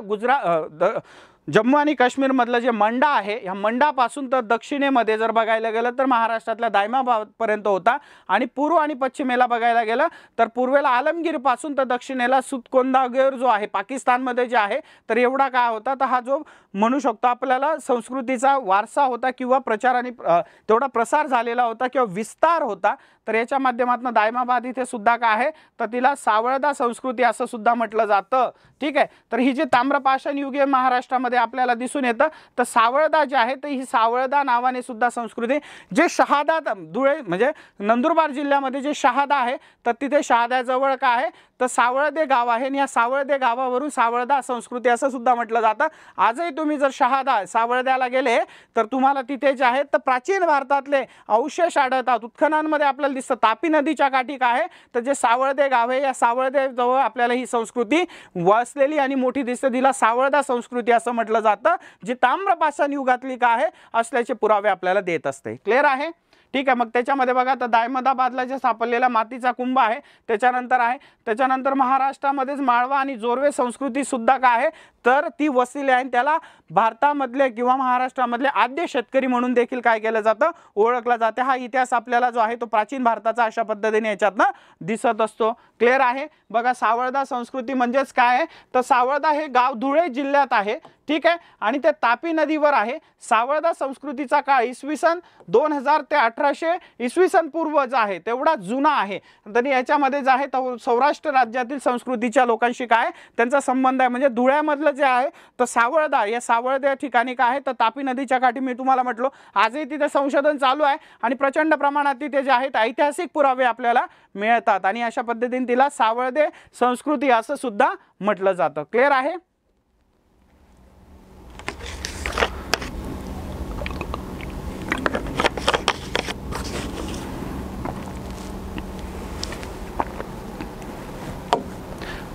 जम्मू आणि काश्मीर मधलं जे मंडा आहे या मंडापासून तर दक्षिणेमध्ये जर बघायला गेलं तर महाराष्ट्रातल्या दायमाबादपर्यंत होता आणि पूर्व आणि पश्चिमेला बघायला गेलं तर पूर्वेला आलमगीर पासून तर दक्षिणेला सुतकोंदागेर जो आहे पाकिस्तानमध्ये जे आहे तर एवढा काय होता तर हा जो म्हणू शकतो आपल्याला संस्कृतीचा वारसा होता किंवा प्रचाराने तेवढा प्रसार झालेला होता किंवा विस्तार होता. तर याच्या माध्यमातून दायमाबाद इथे सुद्धा काय आहे तर तिला सावळदा संस्कृती असं सुद्धा म्हटलं जातं. ठीक आहे. तर ही जी ताम्रपाषाण युगीय महाराष्ट्रामध्ये आपल्याला दिसून येतं तर सावळदा जे आहे तर ही सावळदा नावाने सुद्धा संस्कृती जे शहादा धुळे म्हणजे नंदुरबार जिल्ह्यामध्ये जे शहादा आहे तर तिथे शहाद्याजवळ काय आहे तर सावळदे गाव आहे आणि या सावळदे गावावरून सावळदा संस्कृती असं सुद्धा म्हटलं जातं. आजही तुम्ही जर शहादा सावळद्याला गेले तर तुम्हाला तिथे जे आहेत तर प्राचीन भारतातले अवशेष आढळतात. उत्खननांमध्ये आपल्याला दिसतं तापी नदीच्या काठी काय आहे तर जे सावळदे गाव आहे या सावळदे जवळ आपल्याला ही संस्कृती वसलेली आणि मोठी दिसते. तिला सावळदा संस्कृती असं म्हटलं जातं जी ताम्रपाषाण युगातली काय आहे असल्याचे पुरावे आपल्याला देत असते. क्लिअर आहे. ठीक आहे. मग त्याच्यामध्ये बघा तर दायमदाबादला जे सापडलेला मातीचा कुंभ आहे त्याच्यानंतर महाराष्ट्रामध्येच माळवा आणि जोरवे संस्कृती सुद्धा काय आहे तर ती वसलेली आहे. त्याला भारतामधले किंवा महाराष्ट्रामधले आद्य शेतकरी म्हणून देखील काय केलं जातं ओळखलं जाते. हा इतिहास आपल्याला जो आहे तो प्राचीन भारताचा अशा पद्धतीने याच्यातनं दिसत असतो. क्लिअर आहे. बघा सावळदा संस्कृती म्हणजेच काय आहे तर सावळदा हे गाव धुळे जिल्ह्यात आहे. ठीक आहे, आणि ते तापी नदीवर आहे. सावळदा संस्कृतीचा काळ इसवी सन 2000 ते 1800 इसवी सन पूर्व जो आहे तेवढा जुना आहे. तरी याच्यामध्ये जे आहे सौराष्ट्र राज्यातील संस्कृतीच्या लोकांशी काय त्यांचा संबंध आहे. म्हणजे धुळ्यामधलं जे आहे तर सावळदा, या सावळदा ठिकाणी काय आहे तर तापी नदीच्या काठी मी तुम्हाला म्हटलो आजही तिथे संशोधन चालू आहे आणि प्रचंड प्रमाणात तिथे जे आहेत ऐतिहासिक पुरावे आपल्याला मिळतात आणि अशा पद्धतीने तिला सावळदे संस्कृती असं सुद्धा म्हटलं जातं. क्लिअर आहे.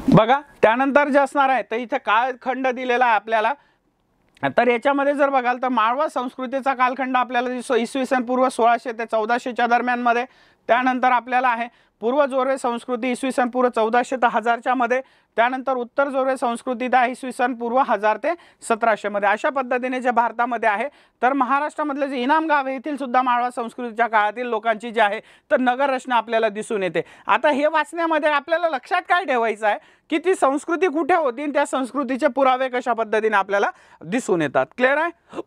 बघा त्यानंतर जे असणार आहे तर इथे कालखंड दिलेला आहे आपल्याला. तर याच्यामध्ये जर बघाल तर माळवा संस्कृतीचा कालखंड आपल्याला दिसतो इसवी सन पूर्व 1600 ते 1400च्या दरम्यानमध्ये. त्यानंतर आपल्याला आहे पूर्व जोरवे संस्कृती इसवी सन पूर्व 1400 ते 1000च्या मध्ये. त्यानंतर उत्तर जोरवे संस्कृती आहे इसवी सन पूर्व 1000 ते 1700 मध्ये. अशा पद्धतीने जे भारतामध्ये आहे तर महाराष्ट्रामधले जे इनाम गाव आहे येथील सुद्धा माळवा संस्कृतीच्या काळातील लोकांची जी आहे तर नगर रचना आपल्याला दिसून येते. आता हे वाचण्यामध्ये आपल्याला लक्षात काय ठेवायचं आहे की ती संस्कृती कुठे होती आणि त्या संस्कृतीचे पुरावे कशा पद्धतीने आपल्याला दिसून येतात. क्लिअर आहे.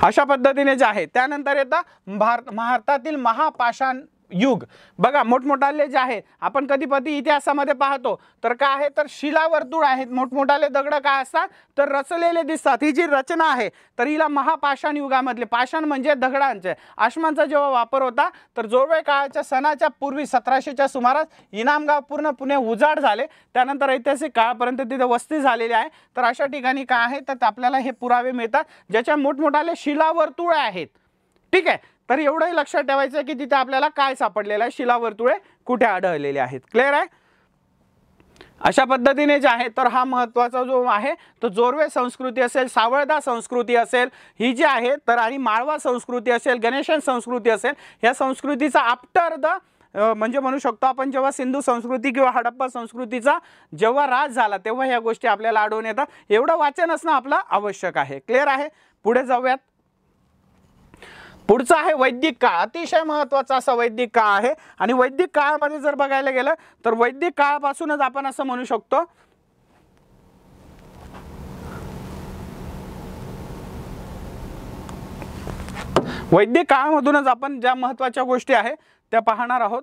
अशा पद्धतीने जे आहे त्यानंतर येतं भारतातील महापाषाण युग. बघा मोठमोठाले जे आहेत आपण कधीकधी इतिहासामध्ये पाहतो तर काय आहे तर शिलावर्तुळ आहेत, मोठमोठाले दगड काय असतात तर रचलेले दिसतात. ही जी रचना आहे तर हिला महापाषाण युगामधले, पाषाण म्हणजे दगडांचे, आश्मांचा जेव्हा वापर होता तर जोरवे काळाच्या सणाच्या पूर्वी 1700च्या सुमारास इनामगाव पूर्णपणे उजाड झाले. त्यानंतर ऐतिहासिक काळापर्यंत तिथे वस्ती झालेली आहे. तर अशा ठिकाणी काय आहे तर आपल्याला हे पुरावे मिळतात ज्याच्या मोठमोठाले शिलावर्तुळे आहेत. ठीक आहे. तर एवढंही लक्षात ठेवायचं आहे की तिथे आपल्याला काय सापडलेलं आहे, शिलावर्तुळे कुठे आढळलेले आहेत. क्लिअर आहे. अशा पद्धतीने जे आहे तर हा महत्त्वाचा जो आहे तो जोरवे संस्कृती असेल, सावळदा संस्कृती असेल, ही जी आहे तर आणि माळवा संस्कृती असेल, गणेशन संस्कृती असेल, या संस्कृतीचा आफ्टर द म्हणजे म्हणू शकतो आपण जेव्हा सिंधू संस्कृती किंवा हडप्पा संस्कृतीचा जेव्हा राज झाला तेव्हा ह्या गोष्टी आपल्याला आढळून येतात. एवढं वाचन असणं आपलं आवश्यक आहे. क्लिअर आहे. पुढे जाऊयात. पुढचा आहे वैदिक काळ. अतिशय महत्त्वाचा असा वैदिक काळ आहे आणि वैदिक काळामध्ये जर बघायला गेलं तर वैदिक काळापासूनच आपण असं म्हणू शकतो वैदिक काळामधूनच आपण ज्या महत्त्वाच्या गोष्टी आहेत त्या पाहणार आहोत.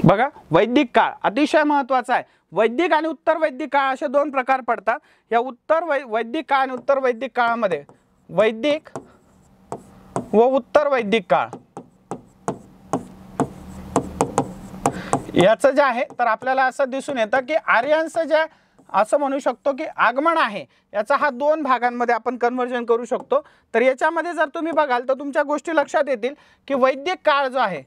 बघा वैदिक काळ अतिशय महत्त्वाचा आहे. वैदिक आणि उत्तर वैदिक काळ असे दोन प्रकार पडतात. या उत्तर वैदिक काळ आणि उत्तर वैदिक काळामध्ये वैदिक व उत्तर वैदिक काळ याचं जे आहे तर आपल्याला असं दिसून येतं की आर्यांचं जे असं म्हणू शकतो की आगमन आहे याचा हा दोन भागांमध्ये आपण कन्वर्जन करू शकतो. तर याच्यामध्ये जर तुम्ही बघाल तर तुमच्या गोष्टी लक्षात येतील की वैदिक काळ जो आहे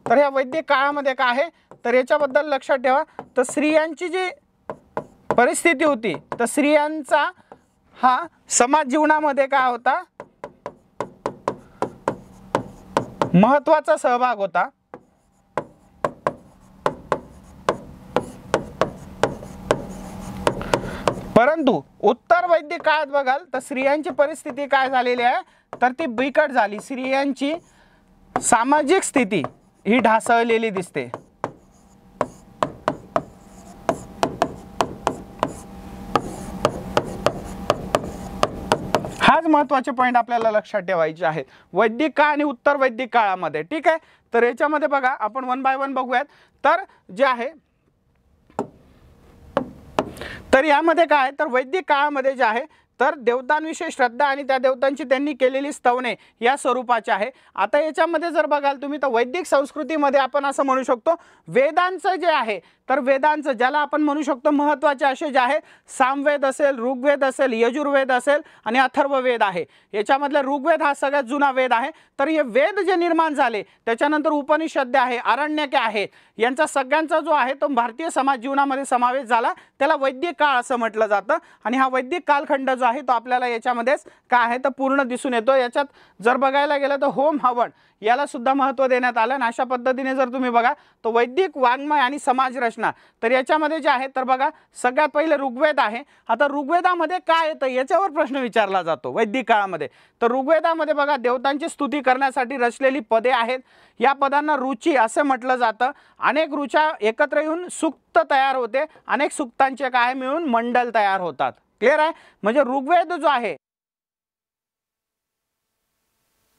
तर ह्या वैदिक काळामध्ये काय आहे तर याच्याबद्दल लक्षात ठेवा तर स्त्रियांची जी परिस्थिती होती तर स्त्रियांचा हा समाज जीवनामध्ये काय होता महत्त्वाचा सहभाग होता. परंतु उत्तर वैदिक काळात बघाल तर स्त्रियांची परिस्थिती काय झालेली आहे तर ती बिकट झाली. स्त्रियांची सामाजिक स्थिती ही ढासळलेली दिसते. हाच महत्त्वाचे पॉईंट आपल्याला लक्षात ठेवायचे आहेत वैदिक काळ आणि उत्तर वैदिक काळामध्ये. ठीक आहे. तर याच्यामध्ये बघा आपण वन बाय वन बघूयात. तर जे आहे तर यामध्ये काय तर वैदिक काळामध्ये जे आहे तर देवतांविषयी श्रद्धा आणि त्या देवतांची त्यांनी केलेली स्तवने या स्वरूपाचे आहे. आता याच्यामध्ये जर बघाल तुम्ही तर वैदिक संस्कृतीमध्ये आपण असं म्हणू शकतो वेदांचं जे आहे तर वेदांचं ज्याला आपण म्हणू शकतो महत्त्वाचे असे जे आहे सामवेद असेल, ऋग्वेद असेल, यजुर्वेद असेल आणि अथर्ववेद आहे. याच्यामधला ऋग्वेद हा सगळ्यात जुना वेद आहे. तर हे वेद जे निर्माण झाले त्याच्यानंतर उपनिषद आहे, आरण्यके आहेत, यांचा सगळ्यांचा जो आहे तो भारतीय समाज जीवनामध्ये समावेश झाला. त्याला वैदिक काळ असं म्हटलं जातं आणि हा वैदिक कालखंड जो जो आहे तो आपल्याला याच्यामध्येच काय आहे तर पूर्ण दिसून येतो। याच्यात जर बघायला गेलं तर होम हवन याला सुद्धा महत्त्व देण्यात आलं आणि अशा पद्धतीने जर तुम्ही बघा तो वैदिक वाङ्मय आणि समाज रचना, तर याच्यामध्ये जे आहे तर बघा सगळ्यात पहिले ऋग्वेद आहे। आता ऋग्वेदामध्ये काय येतं याच्यावर प्रश्न विचारला जातो वैदिक काळामध्ये। तर ऋग्वेदामध्ये बघा देवतांची स्तुती करण्यासाठी रचलेली पदे आहेत, या पदांना रुची असे म्हटलं जातं। अनेक रुचा एकत्र येऊन सूक्त तयार होते, अनेक सूक्तांचे काय मिळून मंडल तयार होतात। क्लिअर आहे? म्हणजे ऋग्वेद जो आहे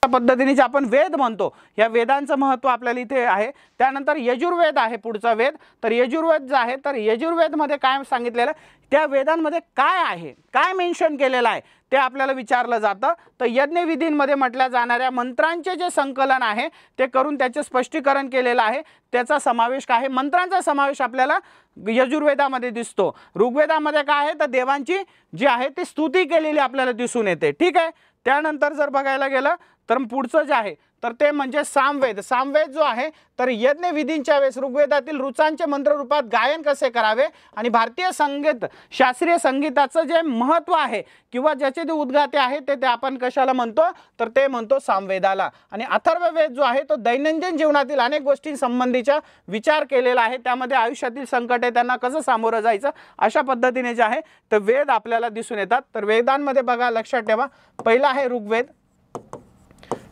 पद्धतीने जे आपण वेद म्हणतो या वेदांचं महत्त्व आपल्याला इथे आहे। त्यानंतर यजुर्वेद आहे पुढचा वेद। तर यजुर्वेद जो आहे तर यजुर्वेद मध्ये काय सांगितलेलं त्या वेदांमध्ये काय आहे, काय मेन्शन केलेलं आहे ते आपल्याला विचारलं जातं। तर यज्ञविधींमध्ये म्हटल्या जाणाऱ्या मंत्रांचे जे संकलन आहे ते करून त्याचे स्पष्टीकरण केलेलं आहे, त्याचा समावेश काय आहे, मंत्रांचा समावेश आपल्याला यजुर्वेदामध्ये दिसतो। ऋग्वेदामध्ये काय आहे तर देवांची जी आहे ती स्तुती केलेली आपल्याला दिसून येते। ठीक आहे? त्यानंतर जर बघायला गेलं तर पुढचं जे आहे तर ते म्हणजे सामवेद। सामवेद जो आहे तर यज्ञविधींच्या वेळेस ऋग्वेदातील ऋचांचे मंत्ररूपात गायन कसे करावे आणि भारतीय संगीत शास्त्रीय संगीताचं जे महत्त्व आहे किंवा ज्याचे जे उद्गाते आहे ते आपण कशाला म्हणतो तर ते म्हणतो सामवेदाला। आणि अथर्ववेद जो आहे तो दैनंदिन जीवनातील अनेक गोष्टींसंबंधीचा विचार केलेला आहे, त्यामध्ये आयुष्यातील संकटे त्यांना कसं सामोरं जायचं अशा पद्धतीने जे आहे तर वेद आपल्याला दिसून येतात। तर वेदांमध्ये बघा लक्षात ठेवा पहिला आहे ऋग्वेद।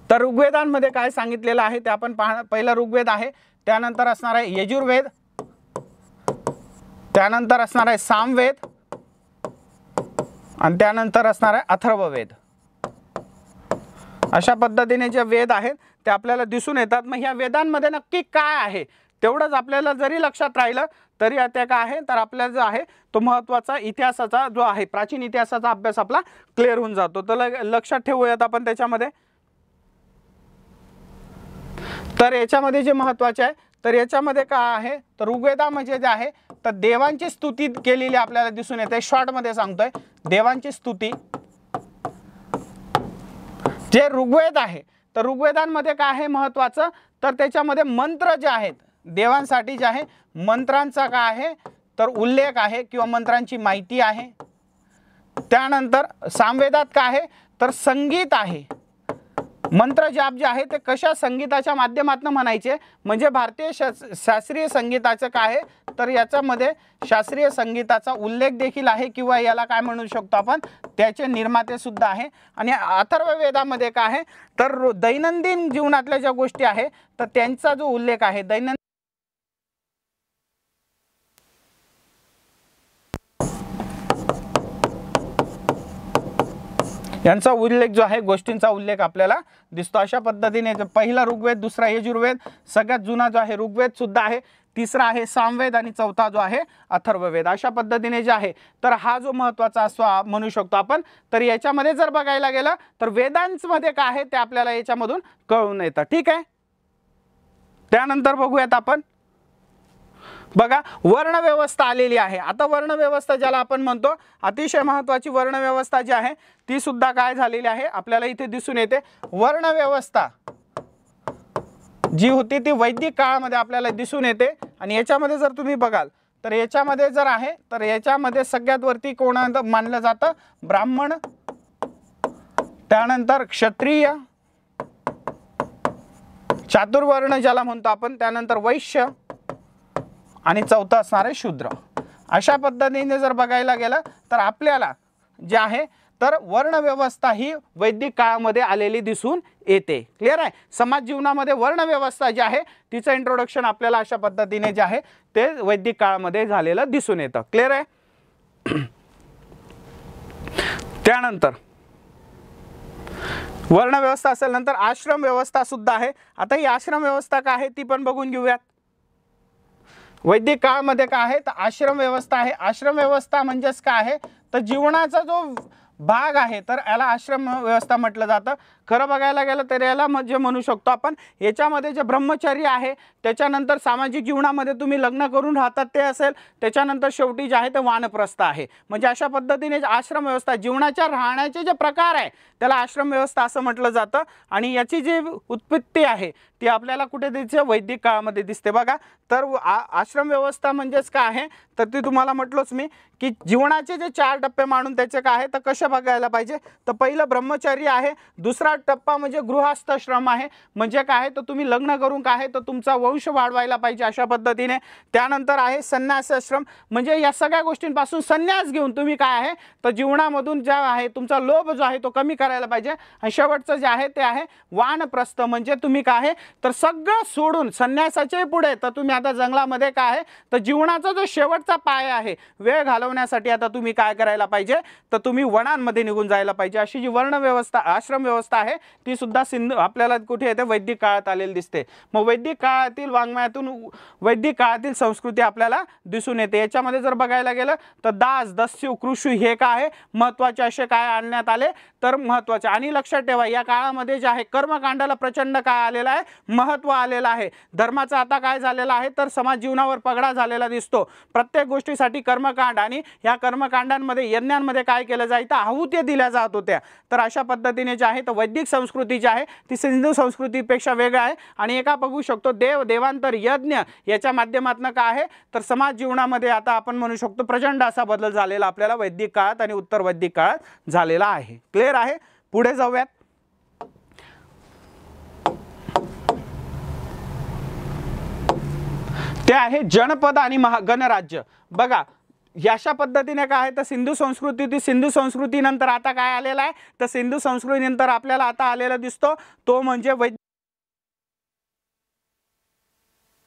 तर ऋग्वेदांमध्ये काय सांगितलेलं आहे ते आपण पहिला ऋग्वेद आहे, त्यानंतर असणार आहे यजुर्वेद, त्यानंतर असणार आहे सामवेद आणि त्यानंतर असणार आहे अथर्ववेद। अशा पद्धतीने जे वेद आहेत ते आपल्याला दिसून येतात। मग ह्या वेदांमध्ये नक्की काय आहे तेवढंच आपल्याला जरी लक्षात राहिलं तरी ते काय आहे तर आपल्याला जो आहे तो महत्त्वाचा इतिहासाचा जो आहे प्राचीन इतिहासाचा अभ्यास आपला क्लिअर होऊन जातो। तर लक्षात ठेवूयात आपण त्याच्यामध्ये। तर याच्यामध्ये जे महत्त्वाचे आहे तर याच्यामध्ये काय आहे तर ऋग्वेदामध्ये जे आहे तर देवांची स्तुती केलेली आपल्याला दिसून येते। शॉर्ट मध्ये सांगतोय देवांची स्तुती जे ऋग्वेद आहे तर ऋग्वेदांमध्ये काय आहे महत्त्वाचं तर त्याच्यामध्ये मंत्र जे आहेत देवांसाठी जे आहे मंत्रांचा काय आहे तर उल्लेख आहे किंवा मंत्रांची माहिती आहे। त्यानंतर सामवेदात काय आहे तर संगीत आहे, मंत्र जाप जे आहे ते कशा संगीताच्या माध्यमातून म्हणायचे म्हणजे भारतीय शास्त्रीय संगीताचं काय आहे तर याच्यामध्ये शास्त्रीय संगीताचा उल्लेख देखील आहे किंवा याला काय म्हणू शकतो आपण त्याचे निर्माते सुद्धा आहे। आणि अथर्ववेदामध्ये काय आहे तर दैनंदिन जीवनातल्या ज्या गोष्टी आहे तर त्यांचा जो उल्लेख आहे दैनंदिन यांचा उल्लेख जो आहे गोष्टींचा उल्लेख आपल्याला दिसतो। अशा पद्धतीने पहिला ऋग्वेद, दुसरा यजुर्वेद, सगळ्यात जुना जो आहे ऋग्वेद सुद्धा आहे, तिसरा आहे सामवेद आणि चौथा जो आहे अथर्ववेद। अशा पद्धतीने जे आहे तर हा जो महत्त्वाचा असतो म्हणू शकतो आपण। तर याच्यामध्ये जर बघायला गेलं तर वेदांमध्ये काय आहे ते आपल्याला याच्यामधून कळून येतं। ठीक आहे? त्यानंतर बघूयात आपण बघा वर्णव्यवस्था आलेली आहे। आता वर्णव्यवस्था ज्याला आपण म्हणतो अतिशय महत्त्वाची वर्णव्यवस्था जी आहे ती सुद्धा काय झालेली आहे आपल्याला इथे दिसून येते। वर्णव्यवस्था जी होती ती वैदिक काळामध्ये आपल्याला दिसून येते आणि याच्यामध्ये जर तुम्ही बघाल तर याच्यामध्ये जर आहे तर याच्यामध्ये सगळ्यात वरती कोण मानलं जातं ब्राह्मण, त्यानंतर क्षत्रिय, चातुर्वर्ण ज्याला म्हणतो आपण, त्यानंतर वैश्य आणि चौथा असणार आहे शूद्र। अशा पद्धतीने जर बघायला गेलं तर आपल्याला जे आहे तर वर्णव्यवस्था ही वैदिक काळामध्ये आलेली दिसून येते। क्लिअर आहे? समाज जीवनामध्ये वर्णव्यवस्था जी आहे तिचं इंट्रोडक्शन आपल्याला अशा पद्धतीने जे आहे ते वैदिक काळामध्ये झालेलं दिसून येतं। क्लिअर आहे? त्यानंतर वर्णव्यवस्था असेल नंतर आश्रम व्यवस्था सुद्धा आहे। आता ही आश्रम व्यवस्था काय आहे ती पण बघून घेऊयात। वैदिक काळामध्ये काय आहे तर आश्रम व्यवस्था आहे। आश्रम व्यवस्था म्हणजेच काय आहे तर जीवनाचा जो भाग आहे तर याला आश्रम व्यवस्था म्हटलं जातं। खरं बघायला गेलं तर याला म्हणजे म्हणू शकतो आपण याच्यामध्ये जे ब्रह्मचर्य आहे, त्याच्यानंतर सामाजिक जीवनामध्ये तुम्ही लग्न करून राहतात ते असेल, त्याच्यानंतर शेवटी जे आहे ते वानप्रस्थ आहे। म्हणजे अशा पद्धतीने आश्रम व्यवस्था जीवनाच्या राहण्याचे जे प्रकार आहे त्याला आश्रम व्यवस्था असं म्हटलं जातं। आणि याची जी उत्पत्ती आहे ती आपल्याला कुठे दिसते वैदिक काळामध्ये दिसते बघा। तर आश्रम व्यवस्था म्हणजेच काय आहे तर ती तुम्हाला म्हटलोच मी की जीवनाचे जे 4 टप्पे मांडून त्याचे काय आहे तर कसे कशा बघायला पाहिजे, तर पहिलं ब्रह्मचर्य आहे, दुसरा टप्पा म्हणजे गृहस्थाश्रम आहे, म्हणजे काय तर तुम्ही लग्न करून काय तर तुमचा वंश वाढवायला पाहिजे अशा पद्धतीने. त्यानंतर आहे संन्यासाश्रम, म्हणजे या सगळ्या गोष्टींपासून संन्यास घेऊन तुम्ही काय आहे तर जीवनामधून ज्या आहे तुमचा लोभ जो आहे तो कमी करायला पाहिजे. आणि शेवटचं जे आहे ते आहे वानप्रस्थ, म्हणजे तुम्ही काय आहे तर सगळं सोडून संन्यासाचे पुढे तर तुम्ही आता जंगलामध्ये काय आहे तर जीवनाचा जो शेवटचा पाय आहे वेळ घालवण्यासाठी आता तुम्ही काय करायला पाहिजे तर तुम्ही वनांमध्ये निघून जायला पाहिजे. अशी जी वर्ण व्यवस्था आश्रम व्यवस्था आहे ती सुद्धा सिंधू आपल्याला कुठे येते वैदिक काळात आलेली दिसते. मग वैदिक काळातील वाङ्मयातून वैदिक काळातील संस्कृती आपल्याला दिसून येते. याच्यामध्ये जर बघायला गेलं तर दास दस्यु कृषी हे काय आहे महत्त्वाचे असे काय आणण्यात आले तर महत्त्वाचे. आणि लक्षात ठेवा या काळामध्ये जे आहे कर्मकांडाला प्रचंड काय आलेला आहे महत्त्व आलेलं आहे. धर्माचा आता काय झालेला आहे तर समाज जीवनावर पगडा झालेला दिसतो. प्रत्येक गोष्टीसाठी कर्मकांड आणि या कर्मकांडांमध्ये यज्ञांमध्ये काय केलं जायचं आहुती दिल्या जात होत्या. तर अशा पद्धतीने जे आहे तर वैदिक संस्कृती जी आहे ती सिंधू संस्कृतीपेक्षा वेगळं आहे. आणि एका बघू शकतो देव देवांतर यज्ञ याच्या माध्यमातून काय आहे तर समाज जीवनामध्ये आता आपण म्हणू शकतो प्रचंड असा बदल झालेला आपल्याला वैदिक काळात आणि उत्तर वैदिक काळात झालेला आहे. क्लिअर आहे. पुढे जाऊयात. ते आहे जनपद आणि गणराज्य. बघा अशा पद्धतीने काय आहे तर सिंधू संस्कृती सिंधू संस्कृतीनंतर आता काय आलेला आहे तर सिंधू संस्कृतीनंतर आपल्याला आता आलेला दिसतो तो म्हणजे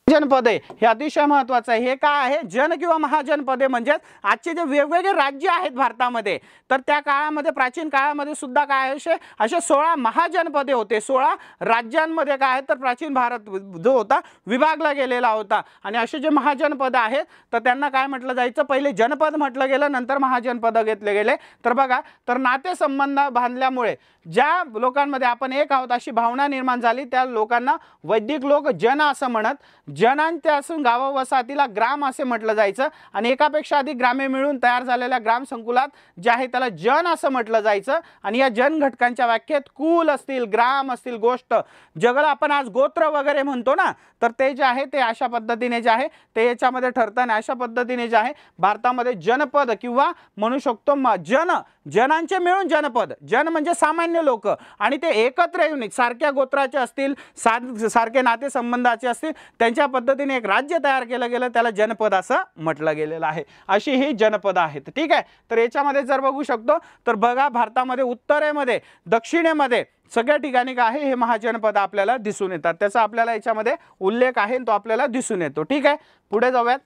जनपदे. हे अतिशय महत्त्वाचं आहे. हे काय आहे जन किंवा महाजनपदे म्हणजे आजचे जे वेगवेगळे राज्य आहेत भारतामध्ये तर त्या काळामध्ये प्राचीन काळामध्ये सुद्धा काय असे 16 महाजनपदे होते. 16 राज्यांमध्ये काय आहे तर प्राचीन भारत जो होता विभागला गेलेला होता. आणि असे जे महाजनपद आहेत तर त्यांना काय म्हटलं जायचं पहिले जनपद म्हटलं गेलं नंतर महाजनपद घेतले गेले. तर बघा तर नातेसंबंध बांधल्यामुळे ज्या लोकांमध्ये आपण एक आहोत अशी भावना निर्माण झाली त्या लोकांना वैदिक लोक जन असं म्हणत. जनांचे असून गाव वसाहतीला ग्राम असे म्हटलं जायचं. आणि एकापेक्षा अधिक ग्रामे मिळून तयार झालेल्या ग्राम संकुलात जे आहे त्याला जन असं म्हटलं जायचं. आणि या जन घटकांच्या व्याख्येत कुल असतील ग्राम असतील गोष्ट जगला आपण आज गोत्र वगैरे म्हणतो ना तर ते जे आहे ते अशा पद्धतीने जे आहे ते याच्यामध्ये ठरतं. अशा पद्धतीने जे आहे भारतामध्ये जनपद किंवा म्हणू शकतो जनांचे मिळून जनपद. जन म्हणजे सामान्य लोक आणि ते एकत्र येऊन सारख्या गोत्राचे असतील सारखे नातेसंबंधाचे असतील त्यांच्या पद्धतीने एक राज्य तयार केलं गेलं त्याला जनपद असं म्हटलं गेलेलं आहे. अशी ही जनपद आहेत. ठीक आहे. तर याच्यामध्ये जर बघू शकतो तर बघा भारतामध्ये उत्तरेमध्ये दक्षिणेमध्ये सगळ्या ठिकाणी काय आहे हे महाजनपद आपल्याला दिसून येतात. त्याचा आपल्याला याच्यामध्ये उल्लेख आहे तो आपल्याला दिसून येतो. ठीक आहे. पुढे जाऊयात.